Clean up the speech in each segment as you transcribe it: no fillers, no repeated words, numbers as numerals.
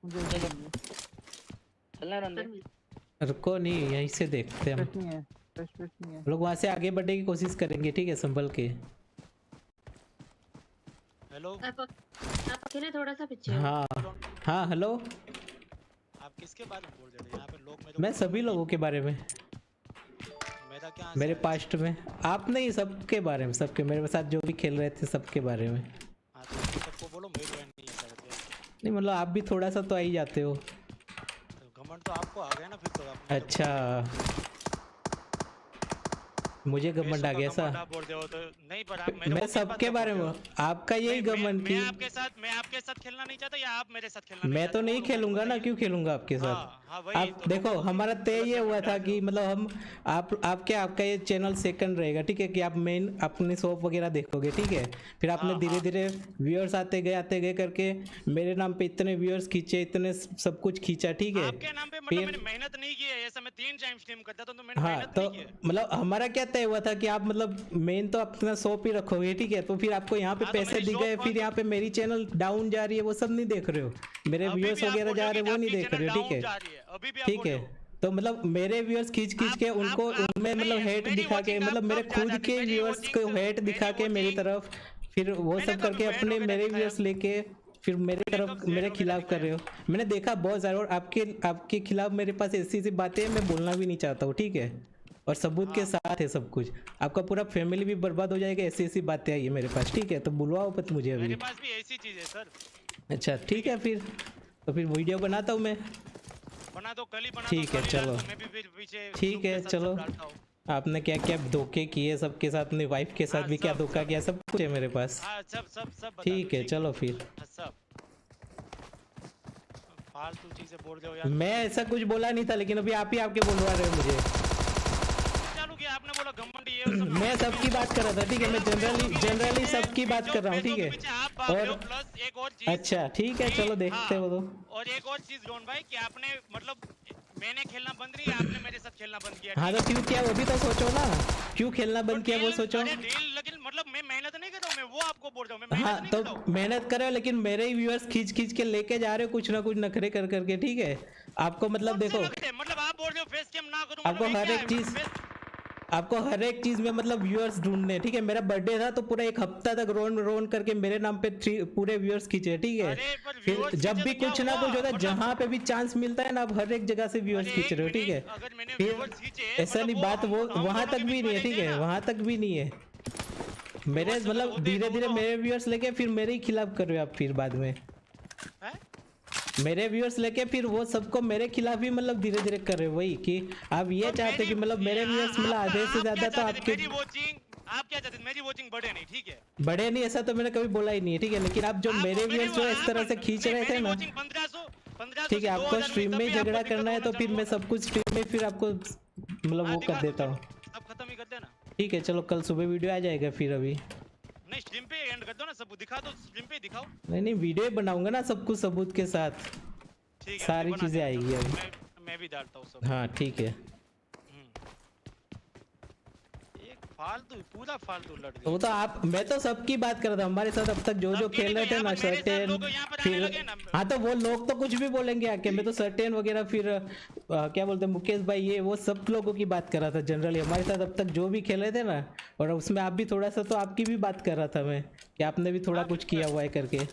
मुझे ऐसा करना है। चलना रंदे रुको नहीं, यहीं से देखते हैं हम। फ्रेश नहीं है, फ्रेश नहीं है। लोग वहाँ से आगे बढ़ने की कोशिश करेंगे, ठीक है, संभल के। हेलो आप अकेले थोड़ा सा पीछे हो। हाँ हाँ हेलो। आप किसके बारे में बोल रहे थे? यहाँ पे लोग में मैं सभी लोगों के बारे में, मेरा क्या मेरे पास्ट में। आप नहीं, सबके बारे में, सबके मेरे साथ जो भी खेल रहे थे सबके बारे में। हाँ तो सबको बोलो मेरे बहन नहीं है शायद यार। नहीं मतलब आप भी थोड़ा सा तो आ ही जाते हो। तो घमंड तो आपको आ गया ना फिर तो आप अच्छा मुझे घमंड आ गया सा। आप बोल रहे हो तो नहीं, पर आप मेरे मैं सबके बारे में, आपका यही घमंड की। मैं आपके साथ खेलना नहीं चाहता या आप मेरे साथ खेलना मैं तो नहीं खेलूंगा ना, क्यों खेलूंगा आपके साथ? आप देखो हमारा तय ये हुआ था कि मतलब हम आपका ये चैनल सेकंड रहेगा, ठीक है, कि आप मेन अपनी शॉप वगैरह देखोगे, ठीक है। फिर आपने धीरे धीरे व्यूअर्स आते गए करके मेरे नाम पे इतने व्यूअर्स खींचे, इतने सब कुछ खींचा, ठीक है। आपके नाम पे मतलब मैंने मेहनत नहीं की है, ऐसा मैं 3 टाइम स्ट्रीम करता तो मैंने हाँ मेहनत तो नहीं की है। मतलब हमारा क्या तय हुआ था कि आप मतलब मेन तो अपना शॉप ही रखोगे, ठीक है। तो फिर आपको यहाँ पे पैसे दिख गए, फिर यहाँ पे मेरी चैनल डाउन जा रही है, वो सब नहीं देख रहे हो। मेरे व्यूअर्स वगैरह जा रहे हैं वो नहीं देख रहे हो, ठीक है, ठीक है। तो मतलब मेरे व्यूअर्स खींच के उनको उनमें मतलब हेट दिखा के, मतलब मेरे खुद के व्यूअर्स को हेट दिखा के मेरी तरफ, फिर वो सब करके अपने मेरे व्यूअर्स लेके फिर मेरे तरफ मेरे खिलाफ कर रहे हो। मैंने देखा बहुत सारे, और आपके खिलाफ मेरे पास ऐसी बातें मैं बोलना भी नहीं चाहता हूँ, ठीक है, और सबूत के साथ है सब कुछ। आपका पूरा फैमिली भी बर्बाद हो जाएगा, ऐसी बातें आई है मेरे पास, ठीक है। तो बुलवाओ मत मुझे अभी। मेरे पास भी ऐसी चीज है सर। अच्छा ठीक है, फिर तो फिर वीडियो बनाता हूँ मैं। बना दो, कल ही बना दो। ठीक है चलो, मैं भी फिर पीछे ठीक है चलो। आपने क्या क्या धोखे किए सबके साथ, अपनी वाइफ के साथ भी क्या धोखा किया, सब कुछ है मेरे पास। सब ठीक है चलो फिर। सब फालतू चीजें बोल रहे हो यार। मैं ऐसा कुछ बोला नहीं था, लेकिन अभी आप ही आपके बोलवा रहे हो मुझे। चालू किया आपने, बोला घमंड ये सब। मैं सबकी बात कर रहा था, ठीक है, मैं जनरली सबकी बात कर रहा हूँ, ठीक है। और प्लस एक और चीज। अच्छा ठीक है चलो देखते हो। तो और एक और चीज रोहन भाई कि आपने मतलब मैंने खेलना बंद नहीं, आपने मेरे साथ खेलना बंद किया। हाँ तो क्यों किया वो भी तो सोचो ना, क्यों खेलना बंद किया वो सोचो। लेकिन मतलब मैं मेहनत नहीं कर रहा हूँ, मैं वो आपको बोल रहा हूँ, मैं हाँ तो मेहनत कर रहे हो, लेकिन मेरे ही व्यूअर्स खींच के लेके जा रहे हो कुछ ना कुछ नखरे कर करके, ठीक है। आपको मतलब देखो, मतलब आप बोल रहे हो फेस कैम ना करूं, आपको हर एक चीज में मतलब व्यूअर्स ढूंढने, ठीक है। मेरा बर्थडे था तो पूरा एक हफ्ता तक रोन करके मेरे नाम पे पूरे व्यूअर्स खींचे, ठीक है। फिर जब भी कुछ ना कुछ होता है, जहाँ पे भी चांस मिलता है ना, आप हर एक जगह से व्यूअर्स खींच रहे हो, ठीक है। फिर ऐसा नहीं, बात वो वहां तक भी नहीं है, ठीक है, वहां तक भी नहीं है। मेरे मतलब धीरे धीरे मेरे व्यूअर्स लेके फिर मेरे ही खिलाफ कर रहे हो आप, फिर बाद में मेरे व्यूअर्स लेके फिर वो सबको मेरे खिलाफ ही मतलब धीरे धीरे कर रहे हो। वही कि आप ये चाहते कि मतलब मेरे व्यूअर्स मतलब आधे से ज्यादा तो आपके, आप क्या चाहते मेरी वॉचिंग बढ़े नहीं, ठीक है, बढ़े नहीं, ऐसा तो मैंने कभी बोला ही नहीं है, ठीक है। लेकिन आप जो मेरे व्यूअर्स जो इस तरह से खींच रहे थे ना, ठीक है, आपको स्ट्रीम में झगड़ा करना है तो फिर मैं सब कुछ स्ट्रीम में फिर आपको मतलब वो कर देता हूँ। सब खत्म ही कर देना। ठीक है चलो, कल सुबह वीडियो आ जाएगा फिर। अभी नहीं स्ट्रीम पे एंड कर दो ना, सबूत दिखा दो, स्ट्रीम पे दिखाओ। नहीं वीडियो बनाऊंगा ना सब कुछ सबूत के साथ, सारी चीजें आएगी अभी। मैं भी डालता हूँ सब। हाँ ठीक है। फालतू पूरा फालतू लड़ वो तो आप, मैं तो सबकी बात कर रहा था, हमारे साथ अब तक जो खेल रहे थे ना, सर्टेन, फिर हाँ तो वो लोग तो कुछ भी बोलेंगे आके। मैं तो सर्टेन वगैरह, फिर क्या बोलते हैं मुकेश भाई, ये वो सब लोगों की बात कर रहा था जनरली हमारे साथ अब तक जो भी खेल रहे थे ना। और उसमें आप भी थोड़ा सा तो आपकी भी बात कर रहा था मैं, कि आपने भी थोड़ा कुछ किया हुआ है करके।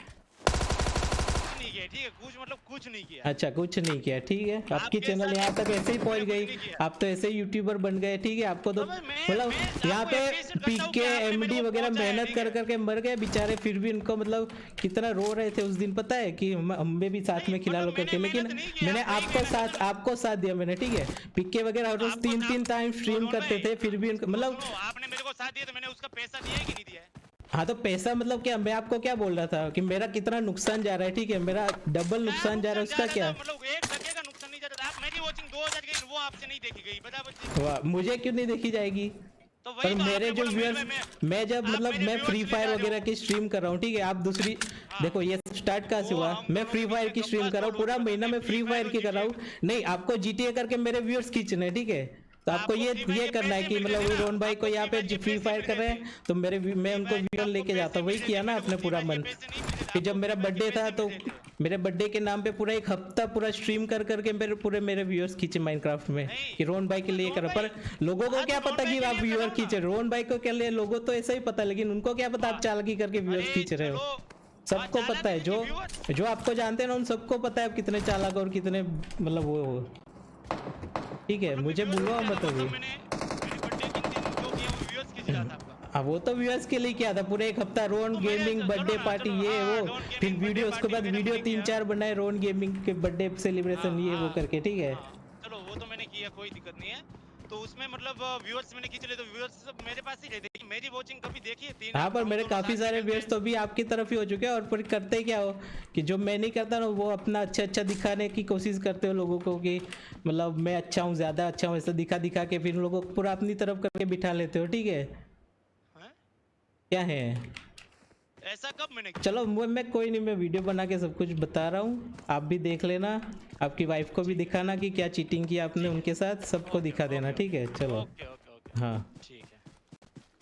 ठीक है, कुछ मतलब कुछ नहीं किया। अच्छा कुछ नहीं किया, ठीक है। आपकी चैनल यहाँ तक ऐसे ही पहुँच गई, आप तो ऐसे ही यूट्यूबर बन गए, ठीक है। आपको तो मतलब यहाँ पे पीके एमडी वगैरह मेहनत कर करके मर गए बेचारे, फिर भी उनको मतलब कितना रो रहे थे उस दिन, पता है कि हमें भी साथ में खिला लो करके। लेकिन मैंने आपको साथ दिया मैंने, ठीक है। पीके वगैरह रोज 3 टाइम स्ट्रीम करते थे, फिर भी मतलब आपने मेरे को साथ दिया तो मैंने उसका पैसा दिया कि नहीं दिया है? हाँ तो पैसा मतलब क्या, मैं आपको क्या बोल रहा था कि मेरा कितना नुकसान जा रहा है, ठीक है, मेरा डबल नुकसान जा रहा है, उसका क्या मतलब 1 टके का नुकसान नहीं जा रहा। आप मेरी वॉचिंग 2000 गई, वो आपसे नहीं देखी गई, बराबर। वाह, मुझे क्यों नहीं देखी जाएगी? तो पर मेरे जो व्यूअर्स, मैं जब मतलब मैं फ्री फायर वगैरह की स्ट्रीम कर रहा हूँ, ठीक है। आप दूसरी देखो, ये स्टार्ट कहाँ से हुआ, मैं फ्री फायर की स्ट्रीम कर रहा हूँ, पूरा महीना मैं फ्री फायर की कर रहा हूँ। नहीं, आपको जीटीए करके मेरे व्यूअर्स खींचने हैं, ठीक है। तो आपको ये करना है कि मतलब रोहन भाई को यहाँ पे फ्री फायर कर रहे हैं तो मैं उनको व्यूअर लेके जाता हूँ। वही किया ना आपने पूरा मन। फिर जब मेरा बर्थडे था तो मेरे बर्थडे के नाम पे पूरा एक हफ्ता पूरा स्ट्रीम कर करके मेरे व्यूअर्स खींचे माइनक्राफ्ट में कि रोहन भाई के लिए करो, पर लोगों को क्या पता कि आप व्यूअर खींचे, रोहन भाई को क्या लिए लोगों तो ऐसा ही पता, लेकिन उनको क्या पता आप चालाकी करके व्यूअर्स खींच रहे हो। सबको पता है, जो आपको जानते हैं ना उन सबको पता है आप कितने चालाक और कितने मतलब वो हो। ठीक है, मुझे बुलवाओ मत अभी। हाँ वो तो व्यूअर्स के लिए क्या था, पूरे एक हफ्ता रोन गेमिंग बर्थडे पार्टी ये वो, फिर वीडियो उसके बाद वीडियो 3-4 बनाए रोन गेमिंग के बर्थडे सेलिब्रेशन ये वो करके। ठीक है चलो वो तो मैंने किया, कोई दिक्कत नहीं है। तो उसमें मतलब व्यूअर्स मैंने खींच लिए तो व्यूअर्स सब मेरे पास ही रहते हैं। मेरी वॉचिंग कभी देखी है 3। हाँ पर मेरे काफी सारे व्यूअर्स तो भी आपकी तरफ ही हो चुके हैं, और फिर करते क्या हो कि जो मैं नहीं करता ना वो अपना अच्छा दिखाने की कोशिश करते हो लोगों को कि मतलब मैं अच्छा हूँ, ज्यादा अच्छा हूँ, ऐसा दिखा के फिर लोगों को पूरा अपनी तरफ करके बिठा लेते हो। ठीक है क्या है ऐसा कब मैंने किया? चलो मैं कोई नहीं, मैं वीडियो बना के सब कुछ बता रहा हूँ, आप भी देख लेना, आपकी वाइफ को भी दिखाना कि क्या चीटिंग की आपने उनके साथ, सबको दिखा देना। ठीक है चलो ओके हाँ ठीक है,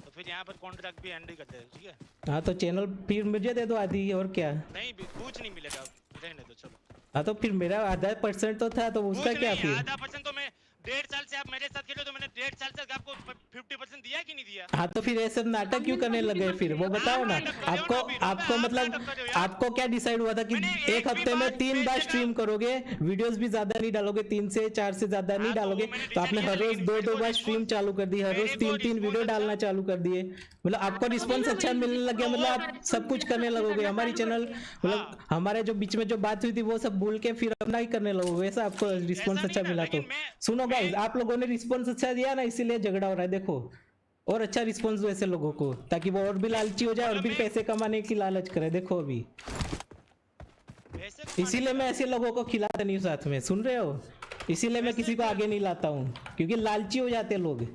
तो फिर यहाँ पर कॉन्ट्रैक्ट भी एंड कर दे। ठीक है हाँ तो चैनल फिर मुझे दे दो आधी, और क्या नहीं कुछ नहीं मिलेगा, रहने दो चलो। हाँ तो फिर मेरा आधा % तो था, तो उसका क्या फिर आधा % तो मैं 1.5 साल से आप मेरे साथ खेलो तो मैंने 1.5 साल से आपको 50% दिया कि नहीं दिया? हाँ तो फिर ऐसे नाटक क्यों करने लगे फिर, वो बताओ ना। आपको मतलब आपको क्या डिसाइड हुआ था कि एक हफ्ते में 3 बार स्ट्रीम करोगे, वीडियोस भी ज्यादा नहीं डालोगे, 3 से 4 से ज्यादा नहीं डालोगे, तो आपने हर रोज 2-2 बार स्ट्रीम चालू कर दी, हर रोज 3-3 वीडियो डालना चालू कर दिए, मतलब आपको रिस्पॉन्स अच्छा मिलने लग गया, मतलब आप सब कुछ करने लगोगे। हमारी चैनल मतलब हमारे जो बीच में जो बात हुई थी वो सब भूल के फिर अपना ही करने लगोगे, ऐसा आपको रिस्पॉन्स अच्छा मिला तो। सुनो गाइस, आप लोगों ने रिस्पॉन्स अच्छा दिया ना, इसीलिए झगड़ा हो रहा है। देखो और अच्छा रिस्पॉन्स दो ऐसे लोगों को, ताकि वो और भी लालची हो जाए और भी पैसे कमाने की लालच करे। देखो अभी इसीलिए मैं ऐसे लोगों को खिलाता नहीं हूँ साथ में, सुन रहे हो, इसीलिए मैं किसी को आगे नहीं लाता हूँ, क्योंकि लालची हो जाते हैं लोग।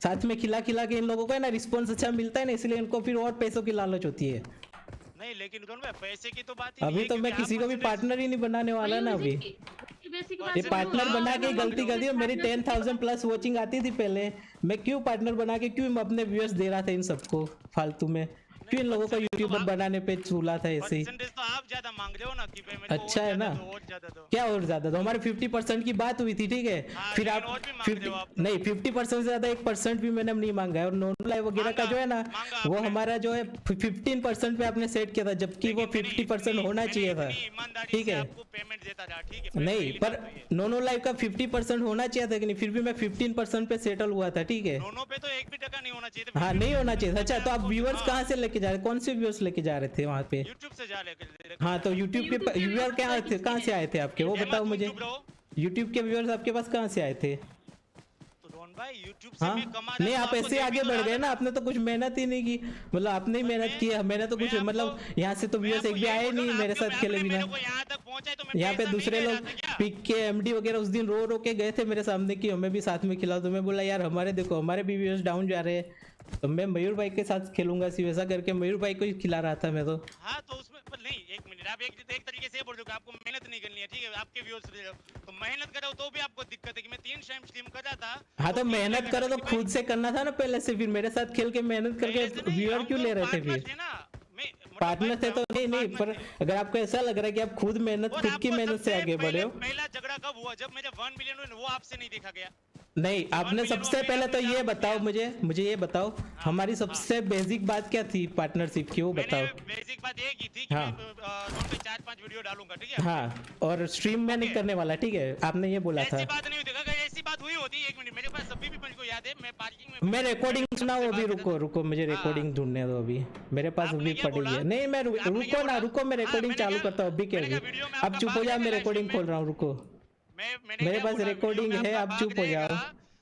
साथ में खिला के इन लोगों को है ना रिस्पॉन्स अच्छा मिलता है ना, इसलिए इनको फिर और पैसों की लालच होती है। नहीं लेकिन पैसे की तो बात ही अभी तो मैं किसी को भी पार्टनर ही नहीं बनाने वाला ना। अभी ये पार्टनर बना के गलती कर दी, मेरी 10,000 प्लस वॉचिंग आती थी पहले, मैं क्यों पार्टनर बना के क्यों अपने व्यूअर्स दे रहा था इन सबको फालतू में, क्यों इन लोगों को यूट्यूबर बनाने पे चूला था ऐसे ही। तो आप ज्यादा मांग रहे हो ना कि पेमेंट अच्छा है ना, क्या और ज्यादा तो हमारे 50% की बात हुई थी। ठीक है फिर आप 50% से ज्यादा 1% भी मैंने नहीं मांगा है, और नॉन लाइव वगैरह का जो है ना वो हमारा जो है 15% पे आपने सेट किया था, जबकि वो 50% होना चाहिए था। ठीक है नहीं पर नॉन लाइव का 50% होना चाहिए था कि नहीं, फिर भी मैं 15% पे सेटल हुआ था। ठीक है दोनों पे तो 1 भी टका नहीं होना चाहिए। हाँ नहीं होना चाहिए। अच्छा तो आप व्यूअर्स कहाँ से लेके जा रहे, कौन से व्यूअर्स लेके जा रहे थे वहाँ पे? YouTube से जा रहे। हाँ तो YouTube के व्यूअर क्या थे, कहाँ से आए थे आपके, वो बताओ मुझे। YouTube के व्यूअर्स आपके पास कहाँ से आए थे? भाई YouTube से हाँ मैं कमा नहीं आप ऐसे आगे बढ़ गए ना, आपने तो कुछ मेहनत ही नहीं की, मतलब आपने ही मेहनत की है, मैंने तो कुछ मतलब यहाँ से तो व्यूअर्स एक भी आए नहीं मेरे साथ खेले बिना। यहाँ पे दूसरे लोग पिक के MD वगैरह उस दिन रो के गए थे मेरे सामने कि हमें भी साथ में खिलाओ, तो मैं बोला यार हमारे देखो हमारे भी व्यूअर्स डाउन जा रहे हैं, तो मैं मयूर भाई के साथ खेलूंगा सिर्फ, ऐसा करके मयूर भाई को ही खिला रहा था मैं तो। हाँ तो उसमें नहीं 1 मिनट आप एक तरीके से बोल रहे हो कि आपको मेहनत नहीं करनी है। ठीक है आपके व्यूअर्स तो मेहनत करो तो भी आपको दिक्कत है कि मैं 3 टाइम स्ट्रीम कर रहा था। हाँ तो मेहनत करो तो खुद से करना था ना पहले से, फिर मेरे साथ खेल के मेहनत करके व्यूअर क्यों ले रहे थे फिर? पार्टनर थे तो नहीं पर अगर आपको ऐसा लग रहा है कि आप खुद मेहनत खुद की मेहनत से आगे बढ़े हो। पहला झगड़ा कब हुआ? जब मेरे 1 मिलियन हुए, वो आपसे नहीं देखा गया। नहीं आपने सबसे पहले तो ये बताओ मुझे ये बताओ हमारी सबसे बेसिक बात क्या थी पार्टनरशिप की, वो बताओ। बेसिक बात ये की थी कि हाँ। मैं 4-5 वीडियो डालूंगा। ठीक है हाँ और स्ट्रीम में नहीं करने वाला। ठीक है आपने ये बोला था। ऐसी बात नहीं होती, अगर ऐसी बात हुई होती 1 मिनट मेरे पास अभी भी मुझको याद है, मैं पार्किंग में मैं रिकॉर्डिंग सुनाओ अभी, रुको मुझे रिकॉर्डिंग ढूंढने दो अभी, मेरे पास अभी पड़ी है। नहीं मैं रुको मैं रिकॉर्डिंग चालू करता हूँ अभी। क्या अब चुप हो जाओ, मैं रिकॉर्डिंग खोल रहा हूँ, रुको मेरे पास रिकॉर्डिंग है, आप चुप हो जाओ,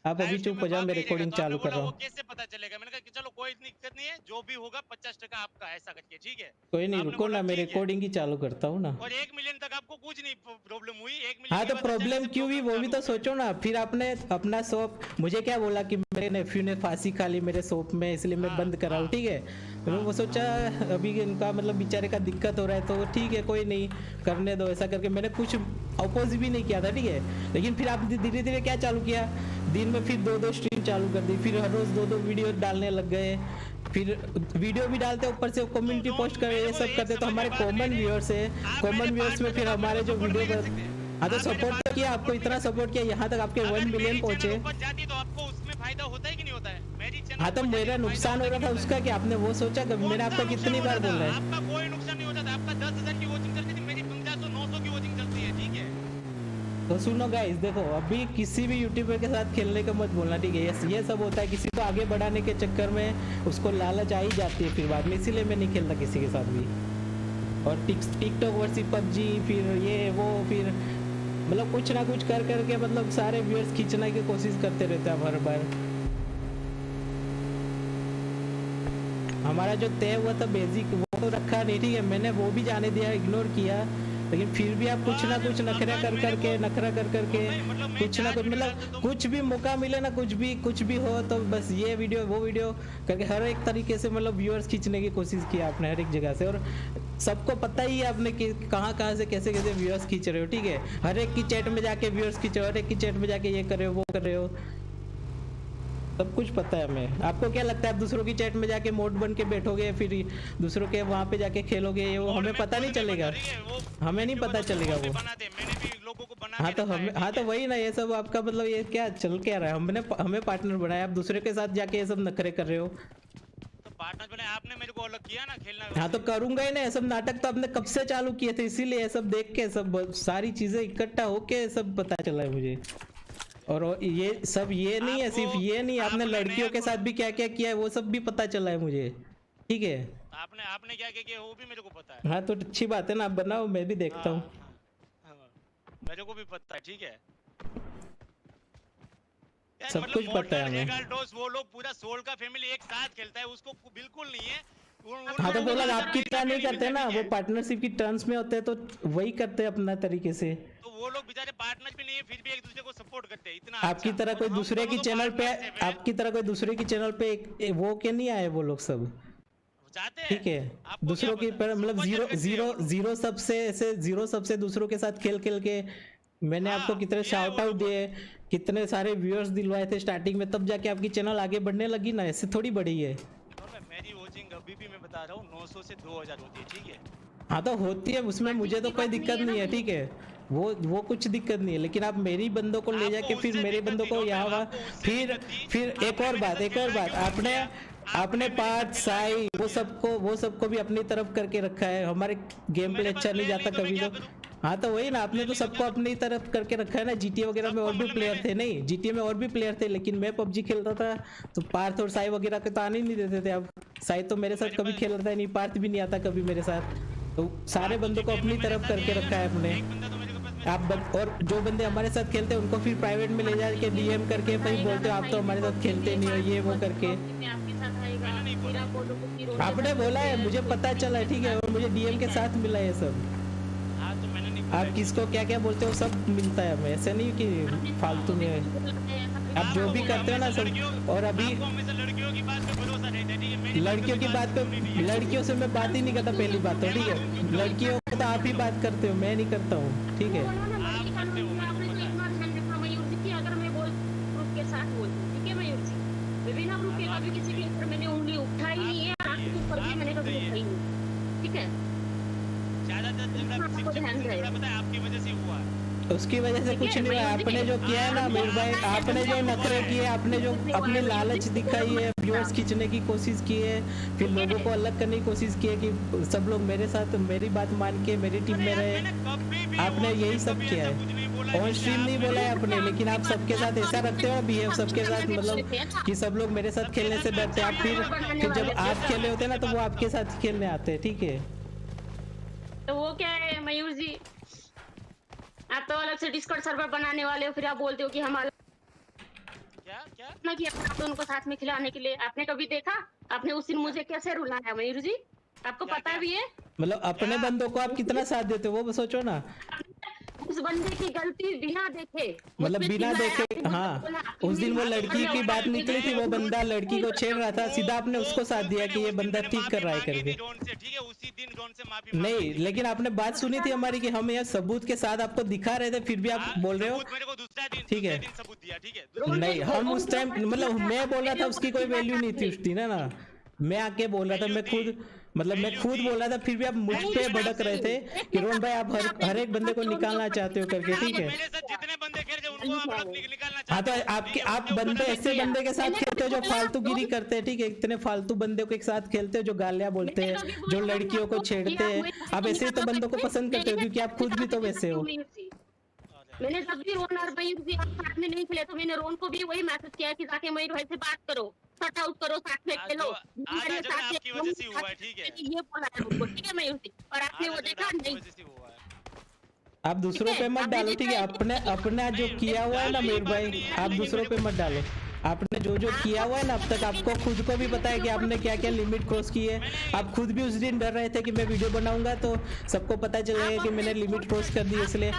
आप अभी चुप हो जाओ, मैं रिकॉर्डिंग चालू कर रहा हूँ। कैसे पता चलेगा? मैंने कहा कि चलो कोई दिक्कत नहीं है, जो भी होगा 50% आपका, ऐसा करके। ठीक है कोई नहीं रुको ना, मैं रिकॉर्डिंग ही चालू करता हूँ ना। और 1 मिलियन तक आपको कुछ नहीं प्रॉब्लम हुई। 1 मिलियन हाँ तो प्रॉब्लम क्यों हुई वो भी तो सोचो ना। फिर आपने अपना शॉप मुझे क्या बोला कि मेरे नेफ्यू ने फांसी खा ली मेरे शॉप में, इसलिए मैं बंद करा हूँ। ठीक है मैंने वो सोचा अभी इनका मतलब बेचारे का दिक्कत हो रहा है तो ठीक है कोई नहीं करने दो, ऐसा करके मैंने कुछ अपोज भी नहीं किया था। ठीक है लेकिन फिर आप धीरे धीरे क्या चालू किया, दिन में फिर 2-2 स्ट्रीम चालू कर दी, फिर हर रोज 2-2 वीडियो डालने लग गए, फिर वीडियो भी डालते ऊपर से कम्युनिटी पोस्ट कर ये सब करते, तो हमारे कॉमन व्यूअर्स है, कॉमन व्यूअर्स में फिर हमारे जो वीडियो पर हाँ तो सपोर्ट तो किया, आपको इतना सपोर्ट किया, यहाँ तक आपके 1 मिलियन पहुंचे। तो आपको उसमें फायदा होता है कि नहीं होता है? मेरी चैनल हाँ तो मेरा नुकसान हो रहा था उसका, कि आपने वो सोचा कभी? मैंने आपको कितनी बार बोला है? आपका कोई नुकसान नहीं होता था, आपका 10,000 की वॉचिंग चलती थी, मेरी 1500 900 की वॉचिंग चलती है, ठीक है? तो सुनो गाइस, देखो अभी किसी भी यूट्यूबर के साथ खेलने का मत बोलना, ठीक है? ये सब होता है, किसी को आगे बढ़ाने के चक्कर में उसको लालच आ ही जाती है फिर बाद में, इसीलिए मैं नहीं खेलता किसी के साथ भी। और टिकटॉक वर्सेस पबजी, फिर ये वो, फिर मतलब कुछ ना कुछ कर करके मतलब सारे व्यूअर्स खींचने की कोशिश करते रहते हैं हर बार। हमारा जो तय हुआ था बेसिक वो तो रखा नहीं, ठीक है? मैंने वो भी जाने दिया, इग्नोर किया, लेकिन फिर भी आप कुछ ना कुछ नखरा कर करके कुछ ना कुछ मतलब कुछ भी मौका मिले ना, कुछ भी हो तो बस ये वीडियो वो वीडियो करके हर एक तरीके से मतलब व्यूअर्स खींचने की कोशिश की आपने हर एक जगह से। और सबको पता ही है आपने कि कहाँ से कैसे व्यूअर्स खींच रहे हो, ठीक है? हर एक की चैट में जाके व्यूअर्स खींच रहे हो, हर एक की चैट में जाके ये कर रहे हो वो कर रहे हो, सब कुछ पता है हमें। आपको क्या लगता है आप दूसरों की चैट में जाके मोड बन के बैठोगे, फिर दूसरों के वहाँ पे जाके खेलोगे, वो हमें पता नहीं चलेगा, हमें नहीं पता चलेगा वो। हाँ तो वही ना, ये सब आपका मतलब ये क्या चल क्या रहा है? हमें पार्टनर बनाया, आप दूसरे के साथ जाके ये सब नखरे कर रहे हो। तो पार्टनर बने आपने, मेरे को अलग किया ना खेलना। हाँ तो करूंगा ही ना, ये सब नाटक तो आपने कब से चालू किए थे, इसीलिए ये सब देख के सब सारी चीजें इकट्ठा होके सब पता चला है मुझे। और ये सब ये नहीं है, सिर्फ ये नहीं, आपने लड़कियों के साथ भी क्या क्या किया है वो सब भी पता चला है मुझे, ठीक है? आपने क्या क्या किया वो भी मेरे को पता है। हाँ तो अच्छी बात है ना, आप बनाओ, मैं भी देखता हूँ। मेरे को भी पता है, ठीक है? सब मतलब कुछ पता है हमें। वो लोग पूरा सोल का फैमिली एक साथ खेलता है, उसको बिल्कुल नहीं है। हाँ तो बोला आपकी तरह नहीं करते ना, वो पार्टनरशिप की टर्म्स में होते हैं तो वही करते हैं अपना तरीके से। तो वो लोग बेचारे पार्टनर भी नहीं है, फिर भी एक दूसरे को सपोर्ट करते हैं इतना। आपकी तरह कोई दूसरे की चैनल पे, आपकी तरह कोई दूसरे की चैनल पे वो के नहीं आए वो लोग सब, ठीक है? दूसरों की मतलब जीरो सबसे ऐसे जीरो सबसे दूसरों के साथ खेल के मैंने आपको कितने शाउट आउट दिए, कितने सारे व्यूअर्स दिलवाए थे स्टार्टिंग में, तब जाके आपकी चैनल आगे बढ़ने लगी ना, ऐसे थोड़ी बढ़ी है। मेरी वॉचिंग अभी भी मैं बता रहा हूँ 900 से 2000 होती है, ठीक है? हाँ तो होती है, उसमें मुझे तो कोई दिक्कत नहीं है, ठीक है? वो कुछ दिक्कत नहीं है, लेकिन आप मेरी बंदों को ले जाके फिर मेरे बंदों को यहाँ फिर एक और बात आपने पार्ट साई वो सबको भी अपनी तरफ करके रखा है, हमारे गेम प्ले अच्छा नहीं जाता कभी तो। हाँ तो वही ना, आपने तो सबको अपनी तरफ करके रखा है ना। जीटीए वगैरह में और भी प्लेयर थे, नहीं जीटीए में और भी प्लेयर थे, लेकिन मैं पबजी खेलता था तो पार्थ और साई वगैरह के तो आने नहीं देते थे। अब साई तो मेरे साथ कभी खेलता ही नहीं, पार्थ भी नहीं आता कभी मेरे साथ, तो सारे बंदों को अपनी तरफ करके रखा है अपने। और जो बंदे हमारे साथ खेलते हैं उनको फिर प्राइवेट में ले जाके डीएम करके फिर बोलते हो आप तो हमारे साथ खेलते नहीं हो, ये वो करके। आपने बोला है, मुझे पता चला है, ठीक है? और मुझे डीएम के साथ मिला है सब। आप किसको क्या क्या बोलते हो सब मिलता है हमें, ऐसे नहीं कि फालतू में आप जो भी करते हो ना सब। और अभी लड़कियों की बात पे, लड़कियों से मैं बात ही नहीं करता, पहली बात तो, ठीक है? लड़कियों को तो आप ही बात करते हो, मैं नहीं करता हूँ, ठीक है? उसकी वजह से कुछ नहीं हुआ। आपने जो किया है ना मेरे भाई, आपने जो नखरे किए, आपने जो अपनी लालच दिखाई है, व्यूअर्स खींचने की कोशिश की है, फिर लोगों को अलग करने की कोशिश की है कि सब लोग मेरे साथ मेरी बात मान के मेरी टीम में रहे, आपने यही सब किया है। ऑन स्ट्रीम नहीं बोला है आपने, लेकिन आप सबके साथ ऐसा रखते हो बिहेव सबके साथ, मतलब कि सब लोग मेरे साथ खेलने से डरते हैं। आप फिर जब आप खेले होते हैं ना तो वो आपके साथ खेलने आते हैं, ठीक है? तो वो क्या है मयूर जी, आप तो अलग से डिस्कॉर्ड सर्वर बनाने वाले हो, फिर आप बोलते हो कि हमारा क्या ना कि आप तो उनको साथ में खिलाने के लिए। आपने कभी देखा आपने उस दिन मुझे कैसे रुलाया मयूर जी? आपको पता भी है? मतलब अपने बंदों को आप कितना साथ देते हो वो सोचो ना। उस बंदे की गलती बिना देखे, मतलब बिना देखे, हाँ उस दिन वो लड़की की बात निकली थी, वो बंदा लड़की को छेड़ रहा था, सीधा आपने उसको साथ दिया कि ये बंदा ठीक कर रहा है करके। नहीं, लेकिन आपने बात सुनी थी हमारी कि हम यहाँ सबूत के साथ आपको दिखा रहे थे, फिर भी आप बोल रहे हो, ठीक है? नहीं, हम उस टाइम मतलब मैं बोल रहा था उसकी कोई वैल्यू नहीं थी उस दिन, है ना? मैं आके बोल रहा था, मैं खुद मतलब मैं खुद बोल रहा था, फिर भी आप मुझ पे भड़क रहे थे कि रोहन भाई आप हर एक बंदे को निकालना चाहते हो करके, ठीक है। मेरे साथ जितने बंदे खेल रहे उनको आप निकालना हाँ तो चाहते हैं। आप बंदे ऐसे बंदे के साथ खेलते हो जो फालतूगिरी करते हैं, ठीक है। इतने फालतू बंदे के साथ खेलते हो जो गालियां बोलते हैं, जो लड़कियों को छेड़ते हैं। आप ऐसे ही तो बंदों को पसंद करते हो क्योंकि आप खुद भी तो वैसे हो। मैंने जब भी रोहन और मयूर भी साथ में नहीं खेले तो मैंने रोहन को भी वही मैसेज किया कि जाके मयूर भाई से बात करो, शॉट आउट करो, साथ में खेलो। आपकी वजह से हुआ है, ठीक है। ये बोला है मुझको, ठीक है मयूर जी, और आपने वो देखा नहीं। आप दूसरों पे मत डालो, ठीक है। अपने जो किया हुआ है ना मयूर भाई, आप दूसरों पे मत डालो। आपने जो किया हुआ है ना अब तक, आपको खुद को भी पता है कि आपने क्या क्या लिमिट क्रॉस की है। आप खुद भी उस दिन डर रहे थे कि मैं वीडियो बनाऊंगा तो सबको पता चलेगा कि मैंने लिमिट क्रॉस कर दी, इसलिए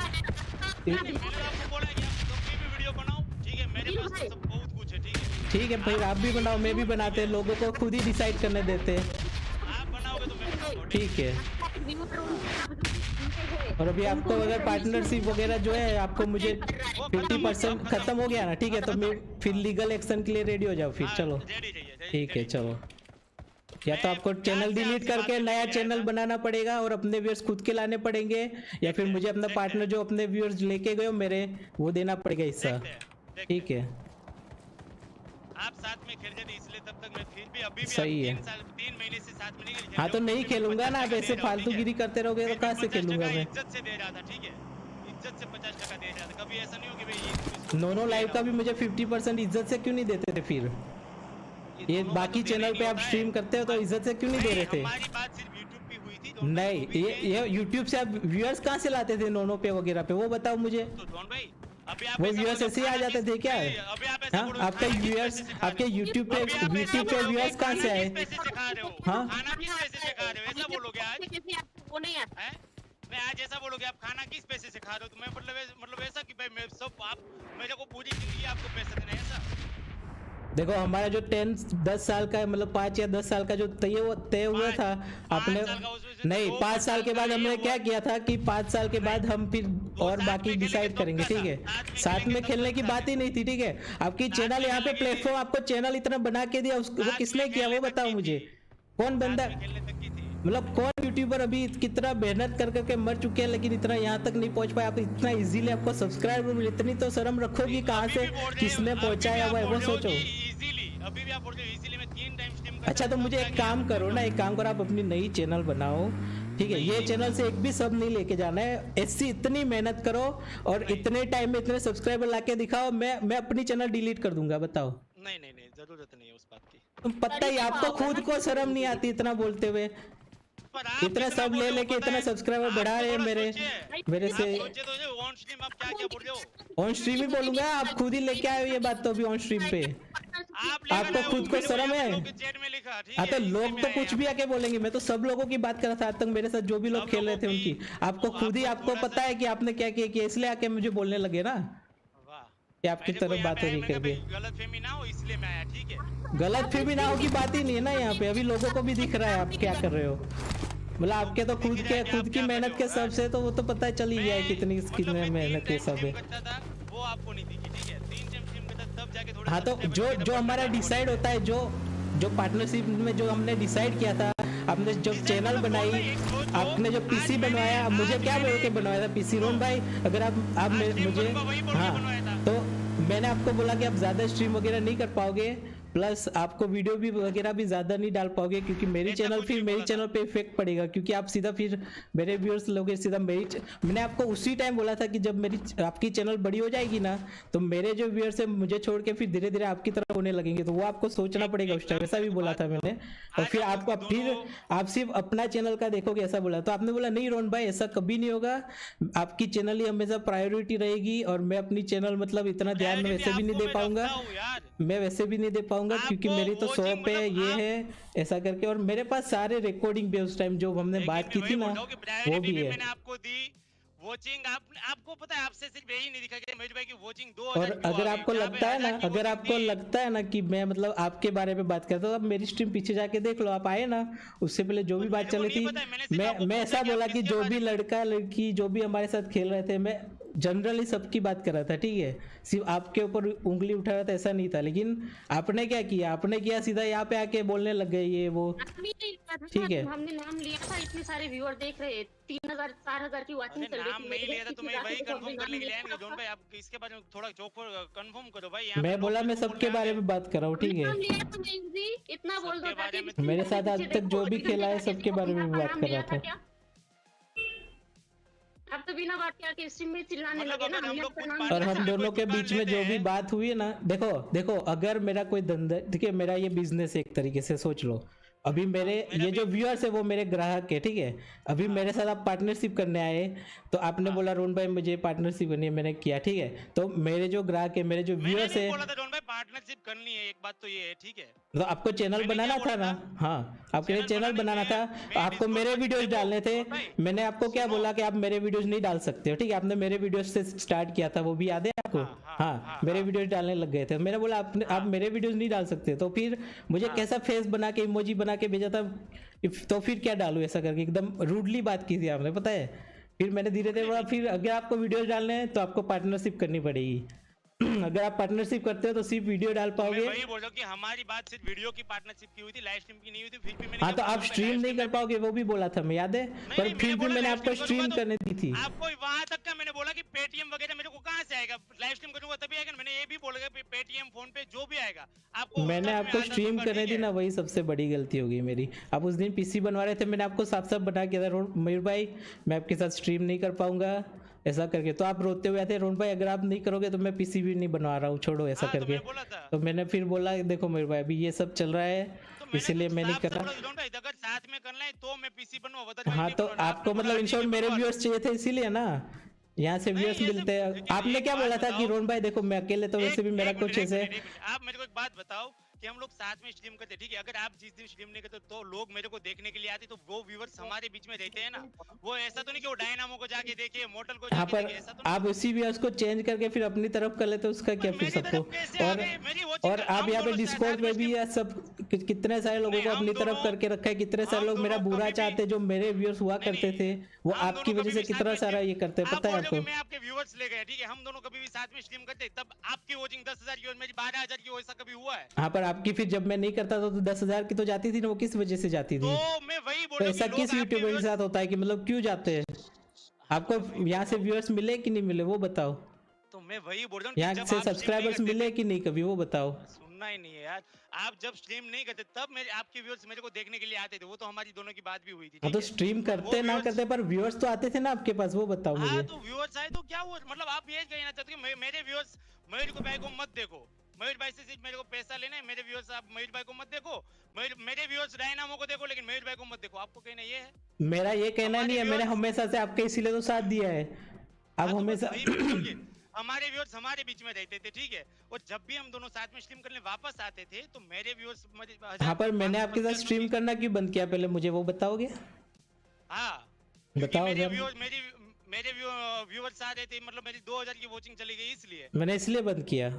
ठीक है फिर आप भी बनाओ, मैं भी बनाते हैं, लोगों को खुद ही डिसाइड करने देते हैं, ठीक है। और अभी आपको अगर पार्टनरशिप वगैरह जो है आपको मुझे 50% खत्म हो गया ना, ठीक है, तो मैं फिर लीगल एक्शन के लिए रेडी हो जाओ फिर। चलो ठीक है, चलो। या तो आपको चैनल डिलीट करके नया चैनल बनाना पड़ेगा और अपने व्यूअर्स खुद के लाने पड़ेंगे, या फिर मुझे अपना पार्टनर जो अपने व्यूअर्स लेके गए हो मेरे, वो देना पड़ेगा हिस्सा, ठीक है। आप साथ में खेल रहे थे इसलिए तब तक मैं फिर भी अभी भी सही है। 3 महीने से साथ में नहीं खेल। हाँ तो नहीं खेलूंगा ना, आप ऐसे फालतूगिरी करते रहोगे तो कहाँ से खेलूंगा मैं। इज्जत से दे रहा था, ठीक है, इज्जत से 50% दे रहा था। कभी ऐसा नहीं हो कि भाई नोनो लाइव का भी मुझे 50% इज्जत से क्यों नहीं देते थे फिर? ये बाकी चैनल पे आप स्ट्रीम करते हो तो इज्जत से क्यों नहीं दे रहे थे? हमारी बात सिर्फ YouTube पे हुई थी। नहीं, ये YouTube से आप व्यूअर्स कहाँ से लाते थे नोनो पे वगैरह पे, वो बताओ मुझे। तो डॉन भाई अभी आप वो व्यूअर्स ऐसे ही आ जाते थे क्या? हाँ, आपका व्यूअर्स आपके YouTube पे व्यूअर्स कहाँ से आए? हाँ, खाना किस पैसे से खा रहे हो, ऐसा बोलोगे आज? वो नहीं आता हैं? मैं आज ऐसा बोलोगे आप खाना किस पैसे से खा रहे हो, तो मैं मतलब ऐसा कि भाई मैं सब आप मेरे को पूरी जिंदगी आपको पैसे देना है, ऐसा? देखो हमारा जो 10 साल का मतलब 5 या 10 साल का जो तय हुआ था आपने, नहीं 5 साल के बाद हमने क्या किया था कि 5 साल के बाद हम फिर और बाकी डिसाइड करेंगे, ठीक है। साथ में खेलने की बात ही नहीं थी, ठीक है। आपकी चैनल यहाँ पे प्लेटफॉर्म, आपको चैनल इतना बना के दिया, वो किसने किया वो बताओ मुझे। कौन बंदा मतलब कौन यूट्यूबर अभी कितना मेहनत कर करके मर चुके हैं लेकिन इतना यहाँ तक नहीं पहुँच पाया। आप इतना इजीली आपको सब्सक्राइबर मिले, इतनी तो शर्म रखोगी कहाँ से, किसने पहुँचाया हुआ है वो सोचो। अभी भी आप बोल रहे हो इजीली, मैं 3 टाइम स्ट्रीम कर। अच्छा तो मुझे एक काम करो ना, एक काम करो, आप अपनी नई चैनल बनाओ, ठीक है। ये चैनल से एक भी सब नहीं लेके जाना है, ऐसी इतनी मेहनत करो और इतने टाइम में इतने सब्सक्राइबर लाके दिखाओ, मैं अपनी चैनल डिलीट कर दूंगा, बताओ। नहीं जरूरत नहीं है उस बात की। तुम पता ही, आपको खुद को शर्म नहीं आती इतना बोलते हुए, इतना सब ले लेके इतना सब्सक्राइबर बढ़ा रहे हैं मेरे से। ऑन स्ट्रीम ही बोलूंगा, आप खुद ही लेके आए हो ये बात, तो अभी ऑन स्ट्रीम पे आपको खुद को शर्म है। हाँ तो लोग तो कुछ भी आके बोलेंगे, मैं तो सब लोगों की बात कर रहा था आज तक मेरे साथ जो भी लोग खेल रहे थे उनकी। आपको खुद ही आपको पता है कि आपने क्या किया, इसलिए आके मुझे बोलने लगे ना कि आपकी तरफ बात हो रही है। गलतफहमी ना हो इसलिए मैं आया, ठीक है। गलतफहमी ना हो की बात ही नहीं है ना यहाँ पे, अभी लोगों को भी दिख रहा है आप क्या कर रहे हो। मतलब आपके तो खुद की मेहनत के सब से तो वो तो पता चल ही गया है कितनी मेहनत के सब है। वो आपको नहीं दिखी, ठीक है। 3 टाइम स्ट्रीम करता तब जाके थोड़ा। हाँ तो जो हमारा डिसाइड होता है, जो पार्टनरशिप में जो हमने डिसाइड किया था, आपने जब चैनल बनाई, आपने जो पीसी बनवाया, मुझे क्या बोल के बनवाया था पीसी? रोहन भाई अगर आप मुझे, हाँ तो मैंने आपको बोला कि आप ज्यादा स्ट्रीम वगैरह नहीं कर पाओगे, प्लस आपको वीडियो भी वगैरह भी ज्यादा नहीं डाल पाओगे क्योंकि मेरी चैनल पे इफेक्ट पड़ेगा, क्योंकि आप सीधा फिर मेरे व्यूअर्स लोगे सीधा मैंने आपको उसी टाइम बोला था कि जब आपकी चैनल बड़ी हो जाएगी ना तो मेरे जो व्यूअर्स है मुझे छोड़ के फिर धीरे धीरे आपकी तरफ होने लगेंगे, तो वो आपको सोचना पड़ेगा उस टाइम, ऐसा भी बोला था मैंने। और फिर आप सिर्फ अपना चैनल का देखोगे ऐसा बोला, तो आपने बोला नहीं रोहन भाई ऐसा कभी नहीं होगा, आपकी चैनल ही हमेशा प्रायोरिटी रहेगी और मैं अपनी चैनल मतलब इतना ध्यान में वैसे भी नहीं दे पाऊंगा, क्योंकि मेरी तो शॉप है, ये है ऐसा करके। और मेरे पास सारे रिकॉर्डिंग भी उस टाइम जो हमने बात की थी ना वो भी है। मैंने आपको दी वॉचिंग, आपको पता है आपसे सिर्फ यही नहीं दिखा कि मयूर भाई की वॉचिंग 2000। और अगर आपको लगता है ना कि मैं मतलब आपके बारे में बात करता हूँ, तो मेरी स्ट्रीम पीछे जाके देख लो, आप आए ना उससे पहले जो भी बात चली थी, मैं ऐसा बोला कि जो भी लड़का लड़की जो भी हमारे साथ खेल रहे थे, मैं जनरली सबकी बात कर रहा था, ठीक है, सिर्फ आपके ऊपर उंगली उठा रहा था ऐसा नहीं था। लेकिन आपने क्या किया, आपने किया सीधा यहाँ पे आके बोलने लग गए ये वो, ठीक है। हमने नाम लिया था, इतने सारे व्यूअर देख रहे, 3000 4000 की वाचिंग चल रही थी। नाम नहीं लिया था, तुम्हें वही कंफर्म करने के लिए आए जोन भाई। आप इसके बारे में थोड़ा चौक कंफर्म करो भाई। मैं बोला मैं सबके बारे में बात कर रहा हूँ, ठीक है, इतना बोल दो। मेरे साथ आज तक जो भी खेला है सबके बारे में बात कर रहा था। अब तो बिना बात के आके स्ट्रीम में चिल्लाने लगे ना। और हम दोनों के बीच में जो भी बात हुई है ना, देखो अगर मेरा कोई धंधा, ठीक है, मेरा ये बिजनेस एक तरीके से सोच लो, अभी मेरे ये जो व्यूअर्स है वो मेरे ग्राहक है, ठीक है। अभी मेरे साथ आप पार्टनरशिप करने आए तो आपने बोला रोहन भाई मुझे पार्टनरशिप करनी है, मैंने किया, ठीक है। तो मेरे जो ग्राहक है, मेरे जो व्यूअर्स है, पार्टनरशिप करनी है, एक बात तो ये है, ठीक है। तो आपको चैनल बनाना था ना, हाँ आपके लिए चैनल बनाना था, आपको मेरे वीडियोस डालने थे। मैंने आपको क्या बोला कि आप मेरे वीडियोस नहीं डाल सकते हो, ठीक है। आपने मेरे वीडियोस से स्टार्ट किया था, वो भी याद है आपको? हाँ, मेरे वीडियोस डालने लग गए थे। मैंने बोला आप मेरे वीडियोस नहीं डाल सकते, तो फिर मुझे कैसा फेस बना के इमोजी बना के भेजा था, तो फिर क्या डालूं ऐसा करके, एकदम रूडली बात की थी आपने, पता है। फिर मैंने धीरे धीरे बोला फिर अगर आपको वीडियोस डालने हैं तो आपको पार्टनरशिप करनी पड़ेगी। अगर आप पार्टनरशिप करते हो तो सिर्फ वीडियो डाल पाओगे। मैं वही बोल रहा हूं कि हमारी बात सिर्फ वीडियो की पार्टनरशिप की हुई थी, लाइव स्ट्रीम की नहीं हुई थी। फिर भी मैंने हाँ तो आप स्ट्रीम नहीं कर पाओगे, वो भी बोला था मैं, याद है। पर फिर भी मैंने आपको स्ट्रीम करने दी थी। आपको वहां तक का मैंने बोला कि पेटीएम वगैरह मेरे को कहां से आएगा, लाइव स्ट्रीम करूंगा तभी आएगा। मैंने ये भी बोला कि पेटीएम फोन पे जो भी आएगा आपको, मैंने आपको स्ट्रीम करने दी ना, वही सबसे बड़ी गलती होगी मेरी। आप उस दिन पीसी बनवा रहे थे, मैंने आपको साफ साफ बता किया था मयूर भाई मैं आपके साथ स्ट्रीम नहीं कर पाऊंगा ऐसा करके। तो आप रोते हुए आते रोहन भाई अगर आप नहीं करोगे तो मैं पीसी भी नहीं बनवा रहा हूँ, छोड़ो ऐसा करके। तो मैंने फिर बोला देखो मयूर भाई अभी ये सब चल रहा है, इसीलिए मैं नहीं कर रहा। अगर साथ में करना है तो मैं पीसी बनवा। हाँ तो आपको मतलब इन शॉर्ट मेरे व्यूअर्स चाहिए थे इसीलिए ना, यहाँ से व्यूअर्स मिलते हैं। आपने क्या बोला था कि रोहन भाई देखो मैं अकेले तो वैसे भी मेरा कुछ ऐसे। आप मेरे को एक बात बताओ कि हम लोग साथ में स्ट्रीम करते, ठीक है। अगर आप जिस दिन स्ट्रीम नहीं करते तो लोग मेरे को देखने के लिए आते, तो वो व्यूअर्स हमारे बीच में रहते हैं ना। वो ऐसा तो नहीं कि वो डायनामो को जाके देखे, मोटल को जाके देखे, ऐसा तो आप उसी व्यूअर्स को चेंज करके फिर अपनी तरफ कर लेते, उसका क्या फिर सबको। और आप यहाँ पे डिस्कॉर्ड में भी ये सब कितने सारे लोगों को अपनी तरफ करके रखा है, कितने सारे लोग मेरा बुरा चाहते, जो मेरे व्यूअर्स हुआ करते थे वो आपकी वजह से कितना सारा ये करते हैं, पता है आपको। मैं आपके व्यूअर्स ले गया, ठीक है। हम दोनों कभी भी साथ में स्ट्रीम करते, तब आपकी वॉचिंग 10,000 की और मेरी 12,000 की, ऐसा कभी हुआ है? हाँ पर आपकी फिर जब मैं नहीं करता था तो 10,000 की तो जाती थी ना, वो किस वजह से जाती थी? तो मैं वही बोल रहा हूं, ऐसा किस यूट्यूबर के साथ होता है कि मतलब क्यों जाते हैं? आपको यहाँ से व्यूअर्स मिले कि नहीं मिले वो बताओ। तो मैं वही बोल रहा हूँ, यहाँ से सब्सक्राइबर्स मिले कि नहीं कभी वो बताओ। सुनना ही नहीं है यार। आप जब स्ट्रीम नहीं करते तब मेरे आपके व्यूअर्स मेरे को देखने के लिए आते थे, वो तो हमारी दोनों की बात भी हुई थी। हाँ तो स्ट्रीम करते ना करते पर व्यूअर्स तो आते थे ना आपके पास, वो बताओ मुझे। तो व्यूअर्स आए तो क्या हुआ, मतलब आप ये कहना चाहते हो कि मेरे व्यूअर्स मयूर भाई को मत देखो, मयूर भाई से सिर्फ मेरे को पैसा लेना है। मेरे व्यूअर्स आप मयूर भाई को मत देखो, मेरे व्यूअर्स डायनामो को देखो, लेकिन मयूर भाई को मत देखो। आपको कहना ये है? मेरा ये कहना नहीं है, मैंने हमेशा से आपके इसीलिए तो साथ दिया है। आप हमेशा हमारे व्यूअर्स हमारे बीच में रहते थे, ठीक है। और जब भी हम दोनों साथ में स्ट्रीम करने वापस आते थे तो मेरे व्यूअर्स हाँ पर मैंने आपके साथ स्ट्रीम करना क्यों बंद किया पहले मुझे वो बताओगे? हाँ बताओ। मेरे व्यूअर्स आ रहे थे, मतलब मेरी 2,000 की वॉचिंग चली गई, इसलिए मैंने इसलिए बंद किया।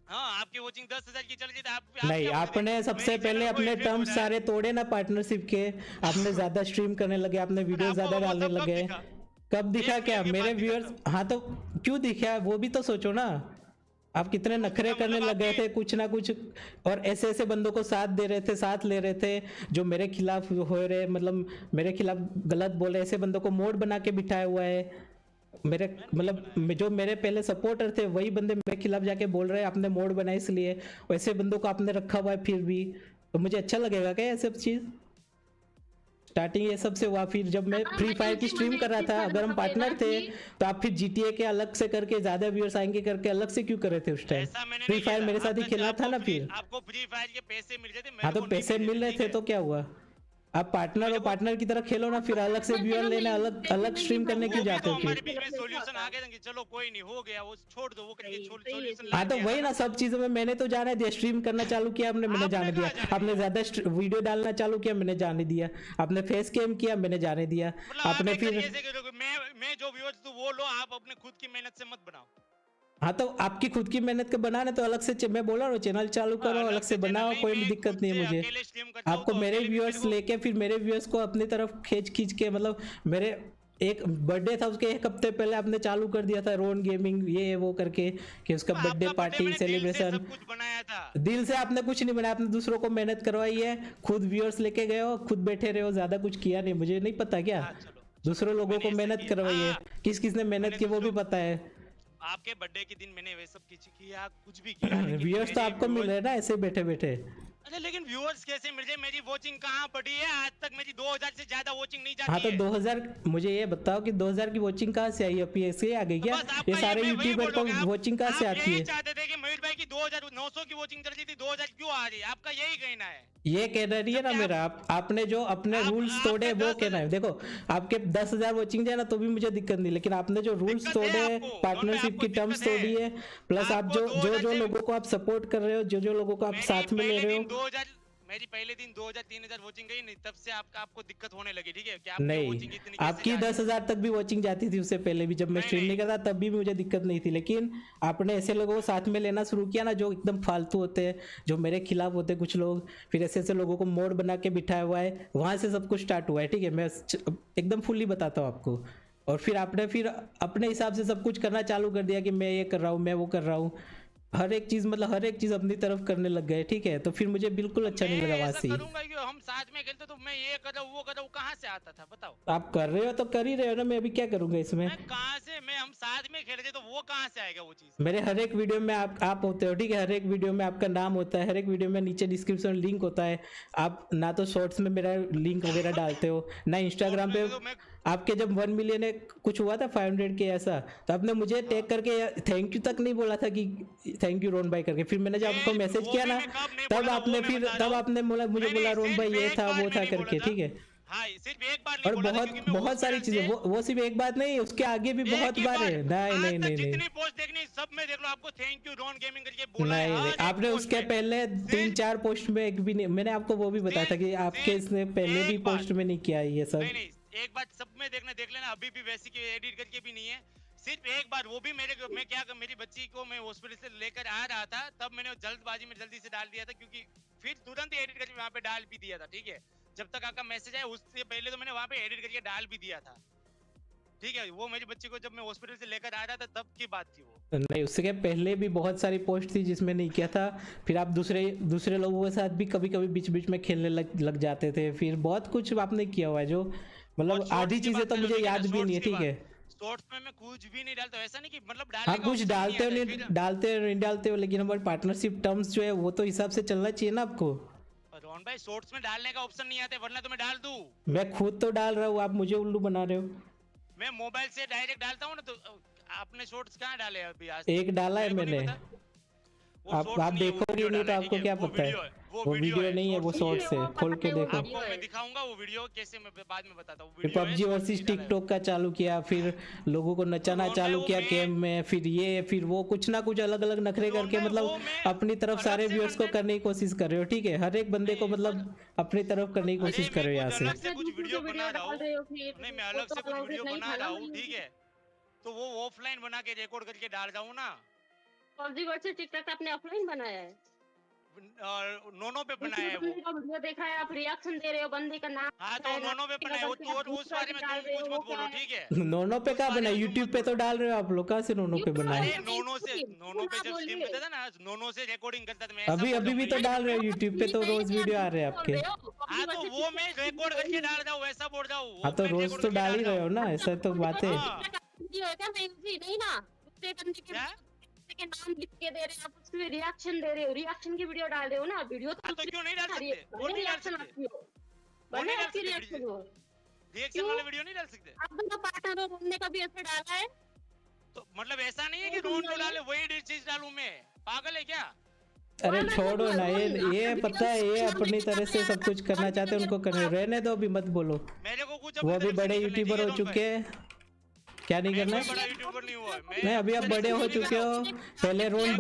हाँ आपकी वॉचिंग 10,000 की चल रही थी। आप नहीं आपने सबसे पहले अपने टर्म्स सारे तोड़े ना पार्टनरशिप के, आपने ज्यादा स्ट्रीम करने लगे, आपने वीडियो ज्यादा डालने लगे। कब दिखा क्या मेरे व्यूअर्स? हाँ तो क्यों दिखा वो भी तो सोचो ना। आप कितने नखरे करने लग गए थे कुछ ना कुछ, और ऐसे ऐसे बंदों को साथ दे रहे थे, साथ ले रहे थे जो मेरे खिलाफ हो रहे, मतलब मेरे खिलाफ गलत बोले, ऐसे बंदों को मोड बना के बिठाया हुआ है। मेरे मतलब जो मेरे पहले सपोर्टर थे वही बंदे मेरे खिलाफ जाके बोल रहे हैं आपने मोड बनाया इसलिए, वैसे बंदों को आपने रखा हुआ है फिर भी। तो मुझे अच्छा लगेगा क्या ये सब चीज? स्टार्टिंग ये सब से हुआ, फिर जब मैं फ्री फायर की स्ट्रीम कर रहा था, अगर हम पार्टनर थे तो आप फिर GTA के अलग से करके ज्यादा व्यूअर्स आएंगे करके अलग से क्यों कर रहे थे उस टाइम? फ्री फायर मेरे साथ ही खेलना था ना फिर। आपको फ्री फायर के पैसे मिल रहे थे, हाँ तो पैसे मिल रहे थे तो क्या हुआ? आप पार्टनर हो, पार्टनर की तरह खेलो ना, फिर अलग से व्यूअर लेना, अलग अलग स्ट्रीम करने क्यों जाते हो फिर? सॉल्यूशन आ गया कि चलो कोई नहीं हो गया, वो छोड़ दो, वो करके सॉल्यूशन। हाँ तो वही ना, सब चीजों में मैंने तो जाने दिया। स्ट्रीम करना चालू किया आपने, मैंने जाने दिया। आपने ज्यादा वीडियो डालना चालू किया, मैंने जाने दिया। आपने फेस कैम किया, मैंने जाने दिया। आपने फिर मैं जो व्यूअर्स तो वो लो, आप अपने खुद की मेहनत से मत बनाओ। हाँ तो आपकी खुद की मेहनत के बनाने तो अलग से मैं बोला ना चैनल चालू करो, अलग से बनाओ, कोई भी दिक्कत नहीं है मुझे। आपको मेरे व्यूअर्स लेके फिर मेरे व्यूअर्स को अपनी तरफ खींच के, मतलब मेरे एक बर्थडे था उसके 1 हफ्ते पहले आपने चालू कर दिया था रोन गेमिंग ये वो करके कि उसका बर्थडे पार्टी सेलिब्रेशन। कुछ बनाया था दिल से आपने कुछ नहीं बनाया, आपने दूसरों को मेहनत करवाई है, खुद व्यूअर्स लेके गए हो, खुद बैठे रहे हो, ज्यादा कुछ किया नहीं। मुझे नहीं पता क्या दूसरों लोगों को मेहनत करवाई है, किस किसने मेहनत की वो भी पता है। आपके बर्थडे के दिन मैंने वे सब किया, कुछ भी किया। व्यूअर्स तो आपको मिल रहे हैं ना ऐसे बैठे बैठे। अरे लेकिन व्यूअर्स कैसे मिल रहे? मेरी वॉचिंग कहाँ पड़ी है? आज तक मेरी 2000 से ज्यादा वॉचिंग नहीं जाती। हाँ तो 2000 मुझे ये बताओ कि 2000 की वॉचिंग कहाँ से आई? अब ऐसे आ गई क्या? ये सारे यूट्यूबर को वॉचिंग कहाँ से आती है? चाहते थे कि मयूर भाई की 2900 की वॉचिंग चल रही थी, 2000 क्यों आ रही है? आपका यही कहना है? ये कहना नहीं है ना मेरा। आपने जो अपने रूल्स तोड़े वो कहना है। देखो आपके 10,000 वॉचिंग जाए ना तो भी मुझे दिक्कत नहीं, लेकिन आपने जो रूल्स तोड़े, पार्टनरशिप की टर्म्स तोड़ी है, प्लस आप जो लोगों को आप सपोर्ट कर रहे हो, जो लोगों को आप साथ में ले रहे हो। मेरी पहले दिन 2000-3000 वॉचिंग गई नहीं, तब से आपको दिक्कत होने लगी। ठीक है क्या? नहीं, आपकी 10,000 तक भी वॉचिंग जाती थी उससे पहले भी, जब मैं स्ट्रीम नहीं करता तब भी मुझे दिक्कत नहीं थी। लेकिन आपने ऐसे लोगों को साथ में लेना शुरू किया ना जो एकदम फालतू होते हैं, जो मेरे खिलाफ होते हैं कुछ लोग, फिर ऐसे ऐसे लोगों को मोड बना के बिठाया हुआ है, वहां से सब कुछ स्टार्ट हुआ है। ठीक है, मैं एकदम फुल्ली बताता हूँ आपको। और फिर आपने फिर अपने हिसाब से सब कुछ करना चालू कर दिया कि मैं ये कर रहा हूँ, मैं वो कर रहा हूँ, हर एक चीज अपनी तरफ करने लग गए। ठीक है, तो फिर मुझे बिल्कुल अच्छा नहीं लगा वहां से। हम साथ में खेलते तो मैं ये कर रहा हूं वो कर रहा हूं, कहां से आता था बताओ? आप कर रहे हो तो कर ही रहे हो ना, मैं अभी क्या करूंगा इसमें? कहां से? मैं हम साथ में खेल रहे तो वो कहां से आएगा वो चीज? मेरे हर एक वीडियो में आप होते हो। ठीक है, हर एक वीडियो में आपका नाम होता है, हर एक वीडियो में नीचे डिस्क्रिप्शन लिंक होता है। आप ना तो शॉर्ट्स में मेरा लिंक वगैरह डालते हो, ना इंस्टाग्राम पे। आपके जब 1 मिलियन कुछ हुआ था 500 के ऐसा, तो आपने मुझे टैग करके थैंक यू तक नहीं बोला था कि थैंक यू रोन भाई करके। फिर मैंने जब आपको मैसेज किया ना तब आपने मुझे बोला रोन भाई ये था वो था करके। ठीक है, हाँ, सिर्फ एक बार और बहुत सारी चीजें, वो सिर्फ एक बात नहीं, उसके आगे भी बहुत बार है। नहीं जितनी पोस्ट देखनी सब में देख लो, आपको थैंक यू रोन गेमिंग करके बोला है। नहीं, आपने उसके पहले 3-4 पोस्ट में एक भी नहीं, मैंने आपको वो भी बताया था कि आपके इसने पहले भी पोस्ट में नहीं किया ये सब। नहीं, एक बात सब में देख लेना, अभी भी वैसी की एडिट करके भी नहीं है, सिर्फ एक बार, वो भी मेरी बच्ची को मैं हॉस्पिटल से लेकर आ रहा था, तब मैंने जल्दबाजी में जल्दी से डाल दिया था, क्योंकि फिर तुरंत ही एडिट करके वहाँ पे डाल भी दिया था। ठीक है, जब तक आपका मैसेज आया उससे पहले तो मैंने वहाँ पे एडिट करके डाल भी दिया था। ठीक है, वो मेरी बच्ची को जब मैं हॉस्पिटल से लेकर आ रहा था तब की बात थी वो। नहीं, उसके पहले भी बहुत सारी पोस्ट थी जिसमें नहीं किया था। फिर आप दूसरे लोगों के साथ भी कभी कभी बीच बीच में खेलने लग जाते थे। फिर बहुत कुछ आपने किया हुआ है, जो मतलब आधी चीजें तो मुझे याद भी नहीं है। ठीक है, शॉर्ट्स में मैं कुछ भी नहीं डालता, ऐसा नहीं कि मतलब हाँ कुछ डालते हो नहीं डालते हो, लेकिन हमारे पार्टनरशिप टर्म्स जो है वो तो हिसाब से चलना चाहिए ना आपको। रोहन भाई शॉर्ट्स में डालने का ऑप्शन नहीं आता, वरना तो मैं डाल दूं। मैं खुद तो डाल रहा हूँ, आप मुझे उल्लू बना रहे हो। मैं मोबाइल से डायरेक्ट डालता हूँ ना, तो आपने शॉर्ट्स कहाँ डाले अभी? आज एक डाला है मैंने, आप देखोगे नहीं तो आपको क्या पता है। वो वीडियो नहीं है, वो शॉर्ट्स है, खोल के देखो। आपको मैं दिखाऊंगा वो वीडियो कैसे, मैं बाद में बताता हूँ। फिर PUBG वर्सेस टिकटॉक का चालू किया, फिर लोगों को नचाना चालू किया गेम में, फिर वो कुछ ना कुछ अलग अलग नखरे करके मतलब अपनी तरफ सारे व्यूअर्स को करने की कोशिश कर रहे हो। ठीक है, हर एक बंदे को मतलब अपनी तरफ करने की कोशिश कर रहे हो यहाँ से। कुछ वीडियो बना रहा हूँ, नहीं मैं अलग से कुछ वीडियो बना रहा हूँ। ठीक है, तो वो ऑफलाइन बना के रिकॉर्ड करके डाल रहा हूँ ना। PUBG वर्सेस टिकटॉक आपने ऑफलाइन बनाया है? नोनो पे बनाया है वो। वीडियो देखा है, आप रिएक्शन दे रहे हो, बंदे का नाम। हाँ तो नोनो पे बनाया है, और उस बारे में तुम कुछ मत बोलो। ठीक है, नोनो पे कहाँ बनाया? यूट्यूब पे तो डाल रहे हो आप लोग, कहाँ से नोनो पे बनाया? नोनो पे जब स्ट्रीम करता था ना, नोनो से रिकॉर्डिंग करता था मैं। अभी भी तो डाल रहे हो यूट्यूब पे, तो रोज वीडियो आ रहे हैं आपके। हाँ तो वो मैं रिकॉर्ड करके डाल रहा हूँ, ऐसा बोल रहा हूँ। हाँ तो रोज तो डाल ही रहे हो ना, ऐसा तो बात है। नहीं ना, के नाम लिख के दे रहे हैं आप, उसमें रिएक्शन दे रहे हो, रिएक्शन की वीडियो डाल रहे हो ना। वीडियो तो क्यों नहीं डाल सकते? वो नहीं डाल सकते, बने आपकी रिएक्शन हो, रिएक्शन वाले वीडियो नहीं डाल सकते। आप दोनों पार्टनर हो, हमने कभी ऐसे डाला है? तो मतलब ऐसा नहीं है कि रोन जो डाले वही चीज डालूं मैं, पागल है क्या? अरे छोड़ो ना, ये पता है, ये अपनी तरह से सब कुछ करना चाहते हैं, उनको करने रहने दो, अभी मत बोलो। मेरे को कुछ वो अभी बड़े यूट्यूबर हो चुके हैं, क्या नहीं करना? नहीं, अभी आप बड़े हो चुके हो। पहले रोन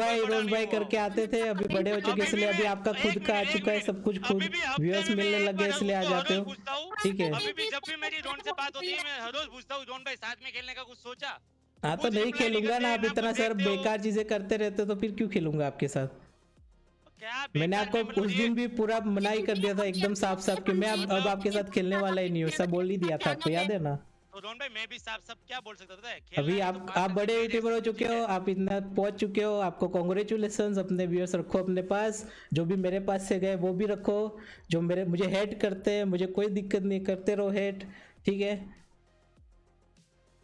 भाई करके आते थे, अभी बड़े हो चुके, इसलिए अभी आपका खुद का आ चुका है सब कुछ, खुद व्यूअर्स मिलने लगे इसलिए आ जाते हो। ठीक है, अभी भी जब भी मेरी रोन से बात होती है मैं हर रोज पूछता हूँ, रोन भाई साथ में खेलने का कुछ सोचा? हाँ तो नहीं खेलूंगा ना, आप इतना सर बेकार चीजें करते रहते हो तो फिर क्यों खेलूंगा आपके साथ? मैंने आपको उस दिन भी पूरा मना ही कर दिया था एकदम साफ कि मैं अब आपके साथ खेलने वाला ही नहीं हूँ, सब बोल ही दिया था आपको, याद है ना? तो रोहन भाई मैं भी साफ साफ क्या बोल सकता था, खेलना अभी है तो आप बड़े partnership यूट्यूबर हो में चुके हो, आप इतना पहुंच चुके हो, आपको कॉन्ग्रेचुलेशन। अपने व्यूअर्स रखो अपने पास, जो भी मेरे पास से गए वो भी रखो। जो मुझे हेट करते हैं, मुझे कोई दिक्कत नहीं, करते रहो हेट, ठीक है,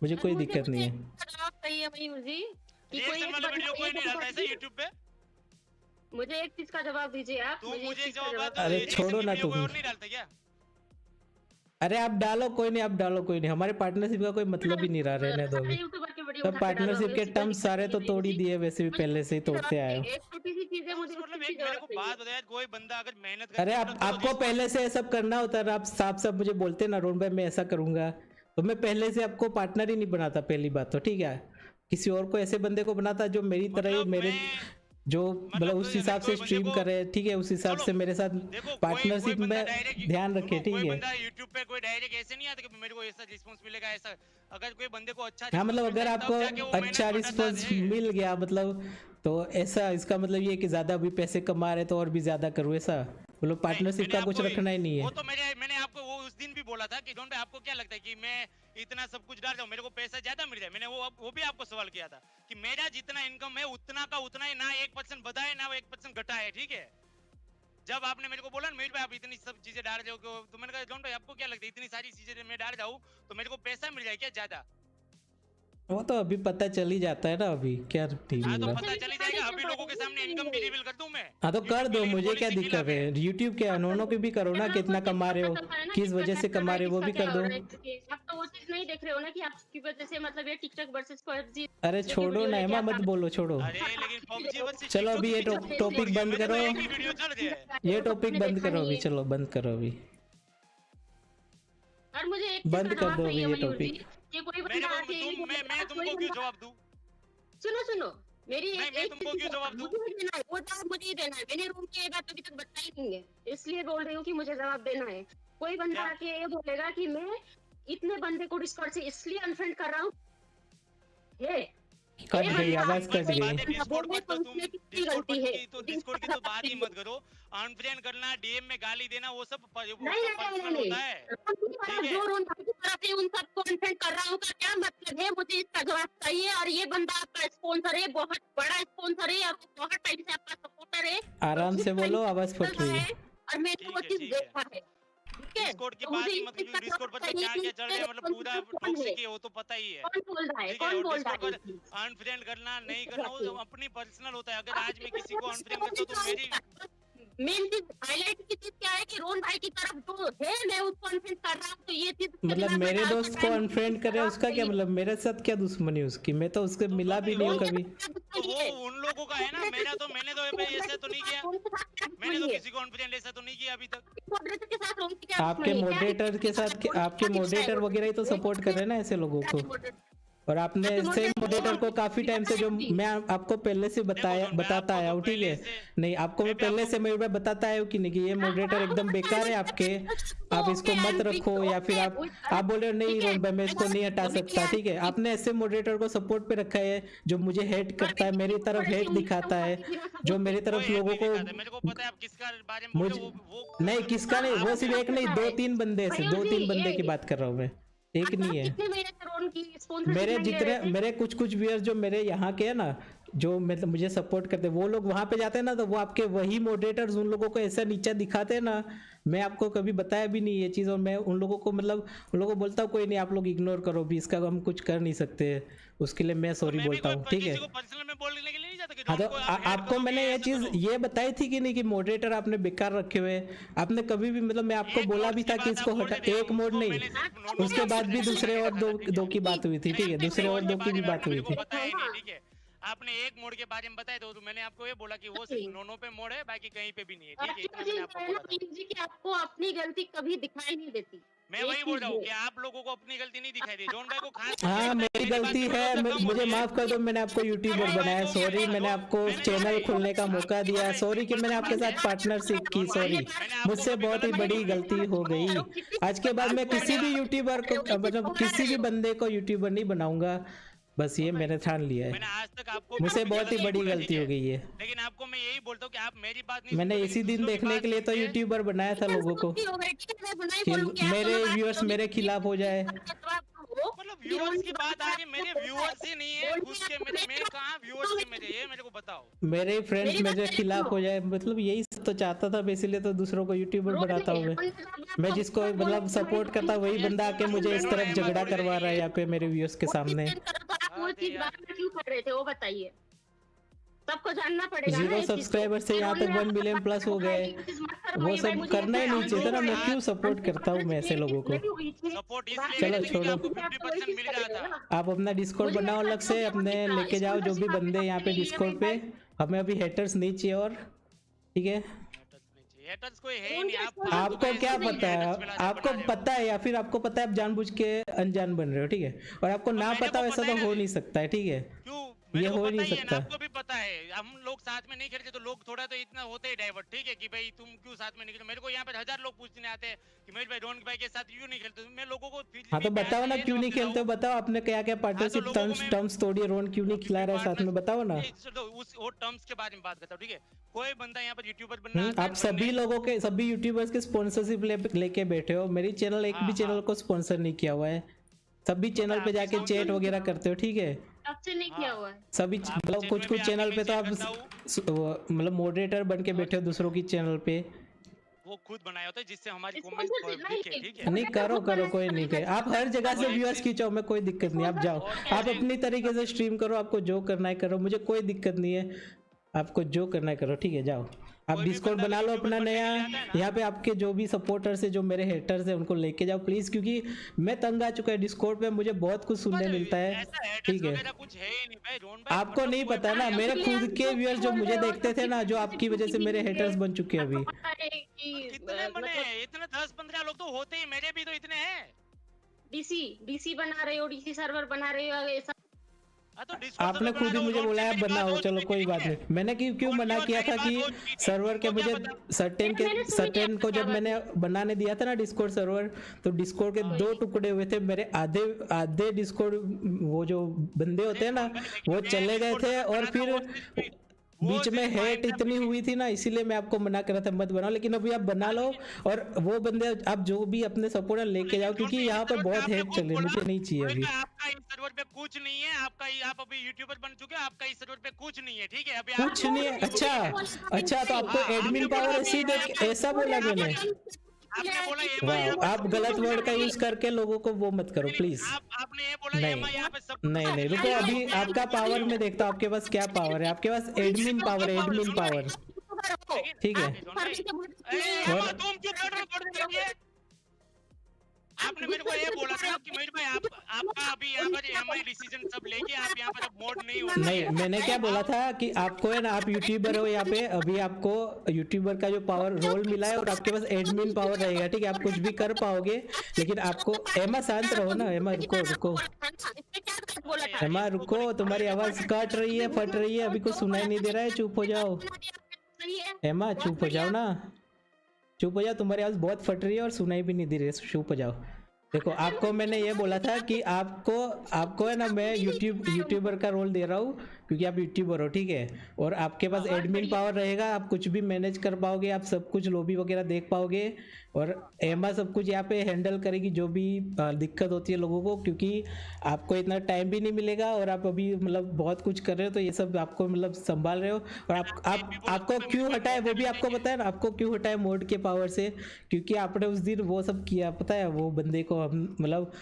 मुझे कोई दिक्कत नहीं है। चाहिए मयूर जी कि कोई रिएक्शन एक वाला वीडियो कोई नहीं डालता ऐसा बंदा YouTube पे। मुझे एक चीज का जवाब दीजिए आप। तू मुझे एक चीज का जवाब बता, अरे रिएक्शन छोड़ो की ना वीडियो कोई तुम। और नहीं डालता क्या? अरे आप डालो, कोई नहीं, आप डालो, कोई नहीं, हमारे पार्टनरशिप का कोई मतलब ही नहीं रहा, रहने दो अभी। यूट्यूबर की वीडियो सब पार्टनरशिप के टर्म्स सारे तो तोड़ ही दिए, वैसे भी पहले से ही तोड़ते आए हो। एक छोटी सी चीज है, मुझे मतलब एक मेरे को बात बताया, कोई बंदा अगर मेहनत अरे करके आपको पहले से सब करना होता है, आप साफ साफ मुझे बोलते ना रोहन भाई मैं ऐसा करूंगा, तो मैं पहले से आपको पार्टनर ही नहीं बनाता। पहली बात तो ठीक है, किसी और को ऐसे बंदे को बनाता जो मेरी तरह ही मेरे जो मतलब उस हिसाब से स्ट्रीम करे, ठीक है, उस हिसाब से मेरे साथ पार्टनरशिप में ध्यान रखे, ठीक है। यूट्यूब पे कोई डायरेक्ट ऐसे नहीं आता कि मेरे को ऐसा रिस्पांस मिलेगा ऐसा। अगर कोई बंदे को अच्छा हाँ मतलब अगर आपको अच्छा रिस्पांस मिल गया मतलब, तो ऐसा इसका मतलब ये कि ज्यादा भी पैसे कमा रहे तो और भी ज्यादा करूँ, ऐसा मतलब पार्टनरशिप का कुछ रखना ही नहीं है। वो तो मैंने आपको वो उस दिन भी बोला था कि डॉन भाई आपको क्या लगता है कि मैं इतना सब कुछ डाल रहा हूँ मेरे को पैसा ज्यादा मिल जाए। मैंने वो भी आपको सवाल किया था कि मेरा जितना इनकम है उतना का उतना ही, ना 1% बढ़ा है ना 1% घटा है, ठीक है। जब आपने मेरे को बोला ना मयूर भाई आप इतनी सब चीजें डाल रहे हो, तो मैंने कहा डॉन भाई आपको क्या लगता है इतनी सारी चीजें मैं डाल जाऊँ तो मेरे को पैसा मिल जाए क्या ज्यादा? वो तो अभी पता चल ही जाता है ना, अभी क्या ठीक हाँ तो मिला। पता चली जाएगा। अभी लोगों के सामने इनकम भी रिवील कर दूं मैं। हाँ तो कर दो, मुझे क्या दिक्कत है, यूट्यूब के अनोनों की भी करो ना, कितना कमा रहे हो, किस वजह से कमा रहे हो वो भी कर दो। आप तो वो चीज नहीं देख रहे हो ना कि आपकी वजह से मतलब ये टिकटॉक वर्सेस PUBG। अरे छोड़ो ना हेमा, मत बोलो, छोड़ो। अरे लेकिन PUBG वर्सेस चलो अभी ये टॉपिक बंद करो, वीडियो चल रही है। ये टॉपिक बंद करो अभी, चलो बंद करो अभी, और मुझे एक बंद कर दो अभी ये टॉपिक। ये कोई बंदा आके मैं तुमको क्यों जवाब दूं? सुनो मेरी मैं तुमको क्यों जवाब दूं? मुझे देना है, वो जवाब मुझे ही देना है। मैंने रूम की ये बात अभी तक बताई नहीं है, इसलिए बोल रही हूँ कि मुझे जवाब देना है। कोई बंदा आके ये बोलेगा कि मैं इतने बंदे को डिस्कॉर्ड से इसलिए अनफ्रेंड कर रहा हूँ, कट गई आवाज, कट गई। डिस्कॉर्ड की तो बात ही मत करो। अनफ्रेंड करना, डीएम में गाली देना वो सब पर्सनल होता है। जो रोन भाई की तरफ है उन सबको अनफ्रेंड कर रहा हूँ का क्या मतलब है, मुझे इसका जवाब चाहिए। और ये बंदा आपका स्पॉन्सर है, बहुत बड़ा स्पॉन्सर है, और बहुत टाइम से आपका सपोर्टर है। आराम से बोलो, आवाज फट रही है। और मैंने वो चीज देखा है। डिस्कॉर्ड की बात ही मत करो, डिस्कॉर्ड पर तो क्या चल रहा है मतलब पूरा टॉक्सिक है वो तो पता ही है। कौन बोल रहा है, कौन बोल रहा है? अनफ्रेंड करना नहीं करना वो अपनी पर्सनल होता है। अगर आज मैं किसी को अनफ्रेंड करता हूं तो मेरी मेन चीज हाईलाइट की चीज क्या है कि रोहन भाई की तरफ जो है मैं उसको अनफ्रेंड कर रहा हूँ, तो ये चीज मतलब मेरे दोस्त को अनफ्रेंड करे उसका क्या मतलब, मेरे साथ क्या दुश्मनी उसकी, मैं तो उसके मिला भी नहीं हूँ कभी। तो वो उन लोगों का है ना, मेरा तो मैंने तो ऐसा तो नहीं किया, मैंने तो किसी को अनफ्रेंड ऐसा तो नहीं किया अभी तक। आपके मॉडरेटर के साथ, आपके मॉडरेटर वगैरह ही तो सपोर्ट कर रहे हैं ना ऐसे लोगों को। और आपने सेम मॉडरेटर को काफी टाइम से, जो मैं आपको पहले से बताता आया हूँ, ठीक है, नहीं आपको मैं पहले से मैं बताता आया हूँ कि नहीं कि ये मॉडरेटर एकदम बेकार है आपके, आप इसको मत रखो, या फिर आप बोल रहे हो नहीं रोहन भाई मैं इसको नहीं हटा सकता, ठीक है। आपने ऐसे मॉडरेटर को सपोर्ट पे रखा है जो मुझे हेट करता है, मेरी तरफ हेट दिखाता है, जो मेरी तरफ लोगों को, मुझे नहीं किसका नहीं, वो सिर्फ एक नहीं 2-3 बंदे से, 2-3 बंदे की बात कर रहा हूँ मैं, एक नहीं है। मेरे जितने मेरे कुछ व्यूअर्स जो मेरे यहाँ के है ना, जो मतलब मुझे सपोर्ट करते हैं, वो लोग वहां पे जाते हैं ना, तो वो आपके वही मॉडरेटर्स उन लोगों को ऐसा नीचा दिखाते हैं ना, मैं आपको कभी बताया भी नहीं ये चीज़। और मैं उन लोगों को मतलब उन लोगों को बोलता हूँ कोई नहीं, आप लोग इग्नोर करो भी, इसका हम कुछ कर नहीं सकते, उसके लिए मैं सॉरी बोलता हूँ, ठीक है। हाँ तो आपको मैंने ये चीज़ ये बताई थी कि नहीं कि मॉडरेटर आपने बेकार रखे हुए, आपने कभी भी मतलब मैं आपको बोला भी था कि इसको हटा, एक मोड नहीं, उसके बाद भी दूसरे और दो की बात हुई थी, ठीक है, दूसरे और 2 की भी बात हुई थी। आपने एक मोड के बारे में बताया तो मैंने आपको ये बोला कि वो सिर्फ नोनो पे मोड है, बाकी कहीं पे भी नहीं है, ठीक है, इतना मैंने आपको बोला था कि आपको अपनी गलती कभी दिखाई नहीं देती। मैं वही बोल रहा हूँ कि आप लोगों को अपनी गलती नहीं दिखाई दी। जॉन भाई को खास हाँ मेरी गलती है, मुझे माफ कर दो, मैंने आपको यूट्यूबर बनाया, सॉरी, मैंने आपको चैनल खोलने का मौका दिया, सॉरी कि मैंने आपके साथ पार्टनरशिप की, सॉरी, मुझसे बहुत ही बड़ी गलती हो गई। आज के बाद मैं किसी भी यूट्यूबर को मतलब किसी भी बंदे को यूट्यूबर नहीं बनाऊंगा, बस ये मैंने ठान लिया है। मैंने आज तक आपको मुझसे बहुत ही बड़ी गलती हो गई है, लेकिन आपको मैं यही बोलता हूँ कि आप मेरी बात नहीं, मैंने इसी दिन देखने के लिए तो यूट्यूबर बनाया था लोगों को कि मेरे व्यूअर्स मेरे खिलाफ हो जाए। मतलब व्यूअर्स की बात आ रही, मेरे व्यूअर्स ही नहीं है घुस के मेरे कहाँ व्यूअर्स थे मेरे, ये मेरे को बताओ। मेरे फ्रेंड्स मेरे खिलाफ हो जाए, मतलब यही तो चाहता था, इसीलिए तो दूसरों को यूट्यूबर बनाता हूँ मैं जिसको मतलब सपोर्ट करता वही बंदा आके मुझे इस तरफ झगड़ा करवा रहा है यहाँ पे मेरे व्यूअर्स के सामने। वो चीज बात क्यों कर रहे थे वो बताइए, सबको जानना पड़ेगा। 0 सब्सक्राइबर से यहाँ पे 1 मिलियन प्लस हो गए, वो सब करना ही नहीं चाहिए था ना। मैं क्यों सपोर्ट करता हूँ मैं ऐसे लोगों को। सपोर्ट इसलिए चलो करते थे कि छोड़ो, आपको 50% मिल रहा था। आप अपना डिस्कॉर्ड बनाओ अलग से, अपने लेके जाओ जो भी बंदे यहाँ पे डिस्कॉर्ड पे। हमें अभी हेटर्स नहीं चाहिए और ठीक है। हेटर्स कोई है ही नहीं। आपको क्या पता है, आपको पता है या फिर आपको पता है आप जानबूझ के अनजान बन रहे हो, ठीक है। और आपको ना पता वैसा तो हो नहीं सकता है, ठीक है। क्यों ये हो नहीं सकता। आपको भी पता है हम लोग साथ में नहीं खेलते तो लोग थोड़ा तो इतना होते ही डाइवर्ट, ठीक है कि भाई तुम क्यों साथ में नहीं खेलते। मेरे को यहाँ पर 1000 लोग पूछने आते हैं कि महेश भाई रोहन भाई के साथ क्यों नहीं खेलते। मैं लोगों को हाँ तो बताओ ना क्यों नहीं खेलते हो, बताओ आपने क्या क्या पार्टनरशिप टर्म्स तोड़ी है, रोहन क्यों नहीं खिला रहा है साथ में, बताओ ना। उस वो टर्म्स के बारे में बात करता हूँ, ठीक है। कोई बंदा यहाँ पर यूट्यूबर बनना आप सभी लोगों के सभी यूट्यूबर्स के स्पॉन्सरशिप लेके बैठे हो। मेरी चैनल एक भी चैनल को स्पॉन्सर नहीं किया हुआ है। सभी चैनल पे जाके चैट वगैरह करते हो, ठीक है। आपसे नहीं किया हुआ है सभी मतलब कुछ चैनल पे तो आप मतलब मॉडरेटर बन के बैठे हो दूसरों की चैनल पे। वो खुद बनाया होता है जिससे हमारी कमेंट दिखे, ठीक है। नहीं करो कोई नहीं करे। आप हर जगह से व्यूअर्स खींचो, मैं कोई दिक्कत नहीं। आप जाओ, आप अपनी तरीके से स्ट्रीम करो, आपको जो करना है करो, मुझे कोई दिक्कत नहीं है। आपको जो करना है करो, ठीक है। जाओ आप डिस्कॉर्ड बना लो अपना नया, यहाँ पे आपके जो भी सपोर्टर्स है, जो मेरे हेटर्स है, उनको लेके जाओ प्लीज, क्योंकि मैं तंग आ चुका है डिस्कॉर्ड पे। मुझे बहुत कुछ सुनने मिलता है, ठीक है। आपको नहीं पता ना, मेरे खुद के व्यूअर्स जो मुझे देखते थे ना, जो आपकी वजह से मेरे हेटर्स बन चुके हैं अभी। कितने बने? इतने 10-15 लोग तो होते ही, मेरे भी तो इतने हैं। डीसी बना रहे हो, डीसी सर्वर बना रहे हो, ऐसा आपने खुद ही मुझे बोला है बनाओ, चलो कोई बात नहीं। मैंने क्यों मना किया था कि सर्वर के मुझे सर्टेन को जब मैंने बनाने दिया था ना डिस्कॉर्ड सर्वर, तो डिस्कॉर्ड के 2 टुकड़े हुए थे। मेरे आधे डिस्कॉर्ड वो जो बंदे होते हैं ना, वो चले गए थे और फिर बीच में हेट इतनी हुई थी ना, इसीलिए मैं आपको मना कर रहा था मत बनाओ। लेकिन अभी आप बना लो और वो बंदे आप जो भी अपने सपोर्टर लेके जाओ, क्योंकि यहाँ पे बहुत हेट चल रही है, मुझे नहीं चाहिए अभी। आपका इस सर्वर पे कुछ नहीं है, आप अभी यूट्यूबर बन चुके हो, आपका इस सर्वर पे कुछ नहीं है, ठीक है। अभी कुछ नहीं है, अच्छा तो आपको एडमिन पावर ऐसा बोला मैंने? आप गलत वर्ड का यूज करके लोगों को वो मत करो प्लीज। आपने ये बोला नहीं रुको, अभी आपका पावर में देखता हूँ आपके पास क्या पावर है। आपके पास एडमिन पावर, ठीक है। आपने मेरे को ये बोला था कि महेश भाई आपका अभी यहाँ पर एमआई डिसीजन सब लेके आप यहाँ पर अब मोड नहीं हो। नहीं, मैंने क्या बोला था कि आपको है ना, आप यूट्यूबर हो यहाँ पे, अभी आपको यूट्यूबर का जो पावर रोल मिला है और आपके पास एडमिन पावर रहेगा, ठीक है। आप कुछ भी कर पाओगे, लेकिन आपको एमा शांत रहो ना। एमा रुको एमा रुको, तुम्हारी आवाज कट रही है, फट रही है, अभी कुछ सुनाई नहीं दे रहा है। चुप हो जाओ एमा, चुप हो जाओ ना, चुप हो जाओ। तुम्हारी आवाज बहुत फट रही है और सुनाई भी नहीं दे रही है, चुप हो जाओ। देखो आपको मैंने ये बोला था कि आपको है ना, मैं यूट्यूबर का रोल दे रहा हूँ क्योंकि आप यूट्यूबर हो, ठीक है। और आपके पास एडमिन पावर रहेगा, आप कुछ भी मैनेज कर पाओगे, आप सब कुछ लॉबी वगैरह देख पाओगे। और एमा सब कुछ यहाँ पे हैंडल करेगी जो भी दिक्कत होती है लोगों को, क्योंकि आपको इतना टाइम भी नहीं मिलेगा और आप अभी मतलब बहुत कुछ कर रहे हो, तो ये सब आपको मतलब संभाल रहे हो। और आपको क्यों हटाए वो भी आपको पता है ना, आपको क्यों हटाए मोड के पावर से, क्योंकि आपने उस दिन वो सब किया, पता है। वो बंदे को मतलब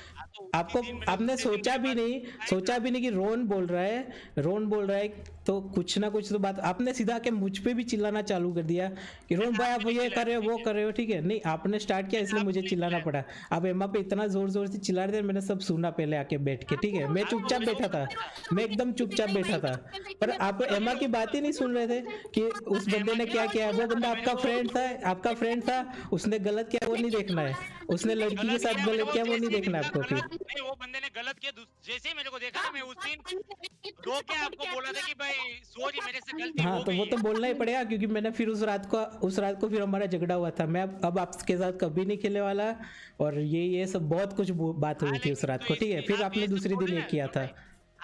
आपने सोचा भी नहीं कि रोहन बोल रहा है, तो कुछ ना कुछ तो बात आपने सीधा के मुझ पे भी चिल्लाना चालू कर दिया कि रोहन भाई आप ये कर रहे हो, वो कर रहे हो, ठीक है। नहीं, आपने स्टार्ट किया इसलिए मुझे चिल्लाना पड़ा। आप एमा पे इतना जोर से चिल्ला रहे थे, मैंने सब सुना पहले आके बैठ के, ठीक है। मैं चुपचाप बैठा था, मैं एकदम चुपचाप बैठा था, पर आप एमा की बात ही नहीं सुन रहे थे कि उस बंदे ने क्या किया। वो बंदा आपका फ्रेंड था, उसने गलत किया वो नहीं देखना है, उसने लड़की के साथ गलत किया वो नहीं देखना है आपको। फिर वो बंदे ने गलत किया, जैसे ही मेरे को देखा ना, मैं उस दिन रो के आपको बोला था कि भाई सॉरी मेरे से गलती हो गई। हाँ तो वो तो बोलना ही पड़ेगा, क्योंकि मैंने फिर उस रात को फिर हमारा झगड़ा हुआ था। मैं अब आपके साथ कभी नहीं खेलने वाला, और ये सब बहुत कुछ बात हुई थी उस रात को, ठीक है। फिर आपने दूसरे दिन ये किया था।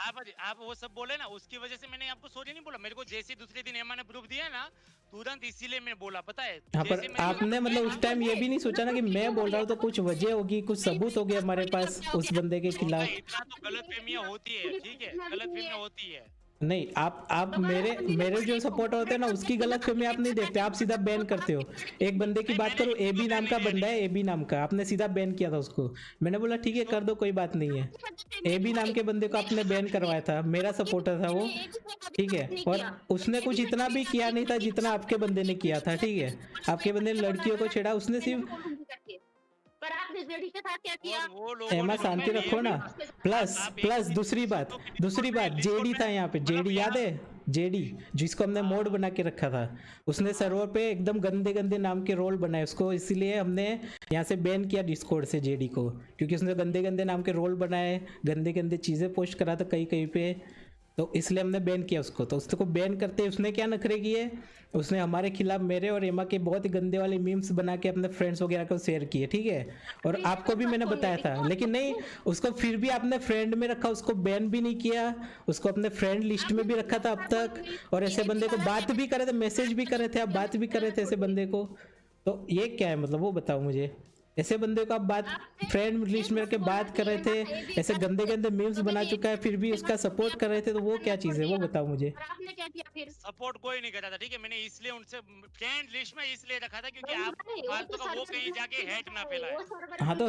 आप वो सब बोले ना, उसकी वजह से मैंने आपको सॉरी नहीं बोला। मेरे को जैसे दूसरे दिन एमा ने प्रूफ दिया ना, तुरंत इसीलिए मैंने बोला, पता है। हाँ, पर आपने मतलब उस टाइम ये भी नहीं सोचा ना कि मैं बोल रहा हूँ तो कुछ वजह होगी, कुछ सबूत होगी हमारे पास उस बंदे के खिलाफ। इतना तो गलतफहमियां होती है, ठीक है, गलतफहमियां होती है। नहीं, आप मेरे जो सपोर्टर होते हैं ना, उसकी गलतफहमी आप नहीं देखते, आप सीधा बैन करते हो। एक बंदे की बात करो, एबी नाम का बंदा है, एबी नाम का, आपने सीधा बैन किया था उसको। मैंने बोला ठीक है कर दो, कोई बात नहीं है। एबी नाम के बंदे को आपने बैन करवाया था, मेरा सपोर्टर था वो, ठीक है। और उसने कुछ इतना भी किया नहीं था जितना आपके बंदे ने किया था, ठीक है। आपके बंदे ने लड़कियों को छेड़ा, उसने सिर्फ पर आपने जेडी के साथ क्या किया? एमा शांति रखो ना। प्लस दूसरी बात जेडी था यहाँ पे, जेडी याद है? जेडी जिसको हमने मोड बना के रखा था, उसने सर्वर पे एकदम गंदे गंदे नाम के रोल बनाए उसको, इसीलिए हमने यहाँ से बैन किया डिस्कॉर्ड से जेडी को, क्योंकि उसने गंदे गंदे नाम के रोल बनाए, गंदे गंदे चीज़ें पोस्ट करा था कहीं कहीं पे, तो इसलिए हमने बैन किया उसको। तो उसको बैन करते उसने क्या नखरे किए, उसने हमारे खिलाफ मेरे और एमा के बहुत ही गंदे वाले मीम्स बना के अपने फ्रेंड्स वगैरह को शेयर किए, ठीक है। और आपको भी मैंने बताया था, लेकिन नहीं, उसको फिर भी आपने फ्रेंड में रखा, उसको बैन भी नहीं किया, उसको अपने फ्रेंड लिस्ट में भी रखा था अब तक। और ऐसे बंदे को बात भी करे थे, मैसेज भी करे थे, आप बात भी करे थे ऐसे बंदे को, तो ये क्या है मतलब वो बताओ मुझे। ऐसे बंदे को आप बात फ्रेंड लिस्ट में रख के बात कर रहे थे, ऐसे गंदे गंदे मीम्स बना चुका है, फिर भी उसका सपोर्ट कर रहे थे, तो वो क्या चीज है वो बताओ मुझे। आपने क्या किया फिर? सपोर्ट कोई नहीं करता था, ठीक है। मैंने इसलिए उनसे फ्रेंड लिस्ट में इसलिए रखा था क्योंकि आप फालतू का वो कहीं जाके हेट ना फैलाए। हाँ तो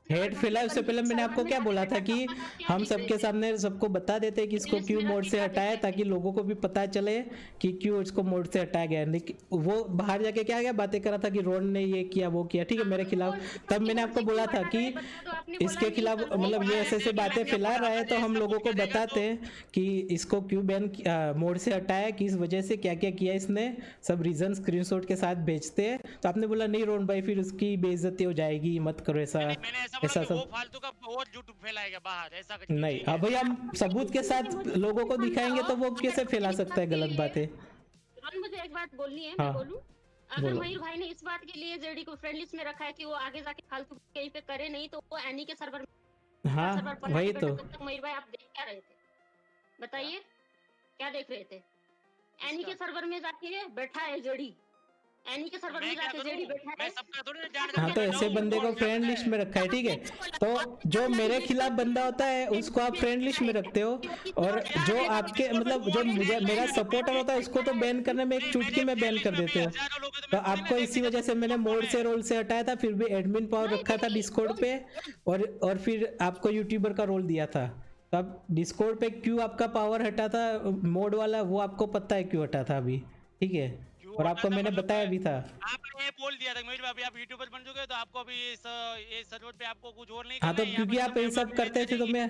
हेट फैलाए, उससे पहले मैंने आपको क्या बोला था कि हम सबके सामने सबको बता देते कि इसको क्यों मोड से हटाया, ताकि लोगों को भी पता चले कि क्यों इसको मोड से हटाया गया। लेकिन वो बाहर जाके क्या गया बातें करा था कि रोन ने ये किया वो किया, ठीक है, मेरे खिलाफ। तब मैंने आपको बोला था कि इसके खिलाफ मतलब ये ऐसे बातें फैला रहा है, तो हम लोगों को बताते हैं कि इसको क्यों बैन मोड से हटाया, किस वजह से, क्या क्या किया इसने, सब रीजन स्क्रीनशॉट के साथ भेजते हैं। तो आपने बोला नहीं रोन भाई फिर उसकी बेइज्जती हो जाएगी, मत करो ऐसा ऐसा सब। वो फालतू का और झूठ फैलाएगा बाहर, ऐसा कुछ नहीं। अब भाई हम सबूत के साथ लोगों को दिखाएंगे तो वो कैसे फैला सकता है गलत बातें। मुझे एक बात बोलनी है, हाँ, मैं बोलूं? अगर मयूर भाई ने इस बात के लिए जेडी को फ्रेंड लिस्ट में रखा है कि वो आगे जाके फालतू कहीं पे करे नहीं, तो वो एनी के सर्वर में, हाँ वही तो। मयूर भाई आप देख क्या रहे थे बताइए, क्या देख रहे थे? एनी के सर्वर में जाके बैठा है जेडी, एनी के सर्वर में जाके जेडी बैठा है। हाँ तो ऐसे बंदे को फ्रेंड लिस्ट में रखा है, ठीक है। तो जो मेरे खिलाफ बंदा होता है उसको आप फ्रेंड लिस्ट में रखते हो, और जो आपके मतलब जो मुझे मेरा सपोर्टर होता है उसको तो बैन करने में एक चुटकी में बैन कर देते हो। तो आपको इसी वजह से मैंने मोड से रोल से हटाया था, फिर भी एडमिन पावर रखा था डिस्कॉर्ड पे, और फिर आपको यूट्यूबर का रोल दिया था। तो अब डिस्कॉर्ड पे क्यों आपका पावर हटा था मोड वाला, वो आपको पता है क्यों हटा था अभी, ठीक है। और आपको मैंने बताया भी था। आपने बोल दिया था मयूर भाई आप यूट्यूबर बन चुके हो, तो आपको अभी ये सर्वर पे आपको कुछ और नहीं करना। हाँ तो क्योंकि आप ये सब करते थे तो मैं,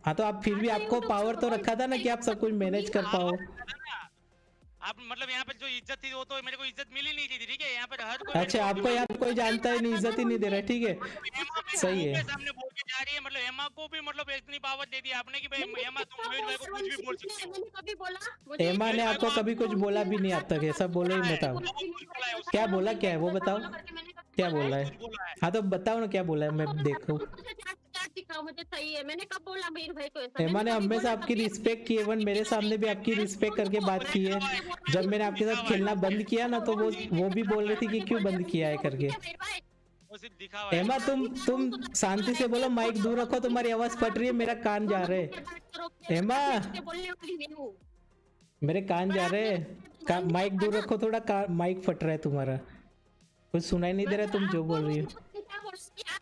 हाँ तो आप फिर भी आपको पावर तो रखा था ना कि आप सब कुछ मैनेज कर पाओ। आप मतलब यहाँ पे जो इज्जत थी वो तो मेरे को इज्जत मिली नहीं थी, ठीक है। यहाँ पे हर कोई, अच्छा आपको यहाँ कोई जानता है नहीं, इज्जत ही नहीं दे रहा, ठीक है, सही है। सामने बोल के जा रही है, मतलब एमा को भी मतलब इतनी पावर दे दी आपने कि भाई एमा तुम मयूर भाई को कुछ भी बोल सकते हो। कभी बोला एमा ने आपको कभी कुछ बोला भी नहीं आज तक, ऐसा बोलो ही बताओ। क्या बोला, क्या है वो बताओ, क्या बोला है? हाँ तो बताओ ना क्या बोला है, मैं देखूं। मुझे सही है, मैंने कब बोला मयूर भाई को ऐसा? एमा ने हमेशा आपकी रिस्पेक्ट की है, इवन मेरे सामने भी आपकी रिस्पेक्ट करके बात की है। जब मैंने आपके साथ खेलना बंद किया ना तो वो भी बोल रही थी कि क्यों बंद किया है करके। एमा तुम शांति से बोलो, माइक दूर रखो, तुम्हारी आवाज फट रही है, मेरा कान जा रहे। एमा मेरे कान जा रहे, माइक दूर रखो थोड़ा, माइक फट रहा है तुम्हारा, कुछ सुनाई नहीं दे रहा तुम जो बोल रही हो।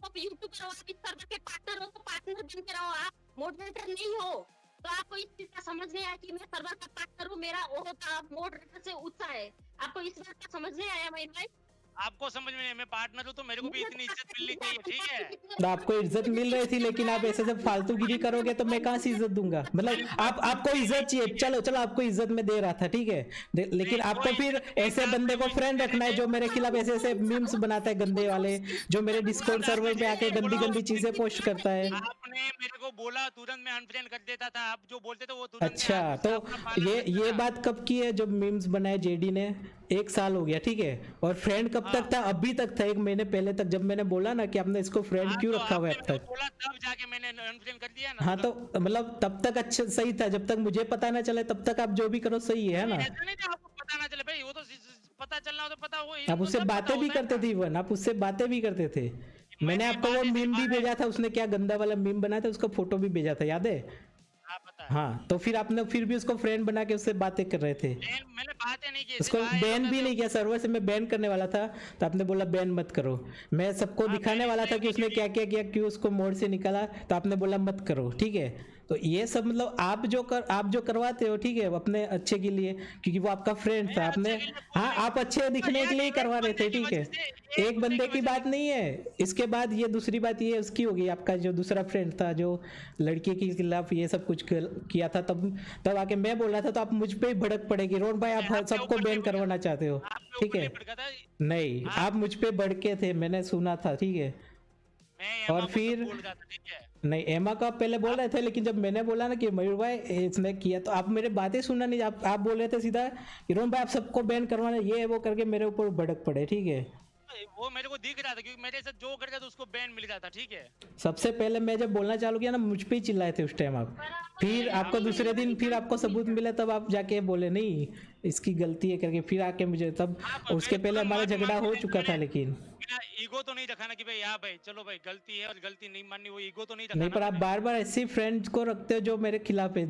आप यूट्यूबर हो, सर्वर के पार्टनर हो तो पार्टनर बन के रहो, आप मॉडरेटर नहीं हो। तो आपको इस चीज का समझ नहीं आया कि मैं सर्वर का पार्टनर हूँ, मेरा ओहदा मॉडरेटर से ऊंचा है। आपको इस बात का समझ नहीं आया मयूर भाई? आपको समझ में नहीं, मैं पार्टनर हूँ तो मेरे को भी इतनी इज्जत मिलनी चाहिए, ठीक है। तो आपको इज्जत मिल रही थी, लेकिन आप ऐसे जब फालतूगिरी करोगे तो मैं कहाँ से इज्जत दूंगा? मतलब आपको इज्जत चाहिए, चलो आपको इज्जत में दे रहा था, ठीक है, लेकिन आपको फिर ऐसे बंदे को फ्रेंड रखना है जो मेरे खिलाफ ऐसे मीम्स बनाता है गंदे वाले, जो मेरे डिस्कॉर्ड सर्वर पे आके गंदी चीजें पोस्ट करता है। आपने मेरे को बोला तुरंत मैं अनफ्रेंड कर देता था, आप जो बोलते थे वो तुरंत। अच्छा तो ये बात कब की है जब मीम्स बनाए जेडी ने? 1 साल हो गया, ठीक है। और फ्रेंड कब तक था? अभी तक था, 1 महीने पहले तक, जब मैंने बोला ना कि आपने इसको फ्रेंड क्यों रखा हुआ है अब तक। बोला तब जाके मैंने अनफ्रेंड कर दिया ना। हाँ तो मतलब तब तक अच्छा सही था, जब तक मुझे पता ना चले तब तक आप जो भी करो सही है ना। ऐसा नहीं था आपको पता ना चले भाई, वो तो पता चलना हो तो पता हो। आप उससे बातें भी करते थे इवन, आप उससे बातें भी करते थे। मैंने आपको वो मीम भी भेजा था, उसने क्या गंदा वाला मीम बनाया था, उसका फोटो भी भेजा था, याद है? हाँ तो फिर आपने फिर भी उसको फ्रेंड बना के उससे बातें कर रहे थे। मैंने बातें नहीं की, उसको बैन भी नहीं किया, सर्वर से मैं बैन करने वाला था तो आपने बोला बैन मत करो। मैं सबको दिखाने वाला था कि उसने क्या क्या किया, क्यों उसको मोड से निकाला, तो आपने बोला मत करो, ठीक है। तो ये सब मतलब आप जो करवाते हो, ठीक है, अपने अच्छे के लिए, क्योंकि वो आपका फ्रेंड था। आपने हाँ आप अच्छे दिखने के लिए करवा रहे थे, ठीक है। एक बंदे की बात नहीं है। इसके बाद ये दूसरी बात ये उसकी होगी, आपका जो दूसरा फ्रेंड था जो लड़की के खिलाफ ये सब कुछ किया था, तब आके मैं बोल रहा था तो आप मुझ पे ही भड़क पड़ेगी। रोहन भाई आप सबको बैन करवाना चाहते हो, ठीक है। नहीं आप मुझ पे भड़के थे, मैंने सुना था, ठीक है। और फिर नहीं एमा का पहले बोल रहे थे, लेकिन जब मैंने बोला ना कि मयूर भाई इसने किया, तो आप मेरे बातें सुनना नहीं, आप बोल रहे थे सीधा कि रोहन भाई आप सबको बैन करवाना, ये वो करके मेरे ऊपर भड़क पड़े, ठीक है। वो मेरे को दिख रहा था क्योंकि मेरे साथ जो करता था उसको बैन मिल जाता, ठीक है। सबसे पहले मैं जब बोलना चालू किया ना, मुझ पे ही चिल्लाए थे उस टाइम आप। फिर आपको दूसरे दिन फिर आपको सबूत मिला, तब आप जाके बोले नहीं इसकी गलती है करके, फिर आके मुझे तब उसके पहले हमारा झगड़ा हो चुका था। लेकिन ईगो तो नहीं रखाना कि भाई भाई चलो भाई गलती है और गलती नहीं माननी, वो ईगो तो नहीं रखाना। नहीं पर आप बार बार ऐसे फ्रेंड्स को रखते हो जो मेरे खिलाफ है,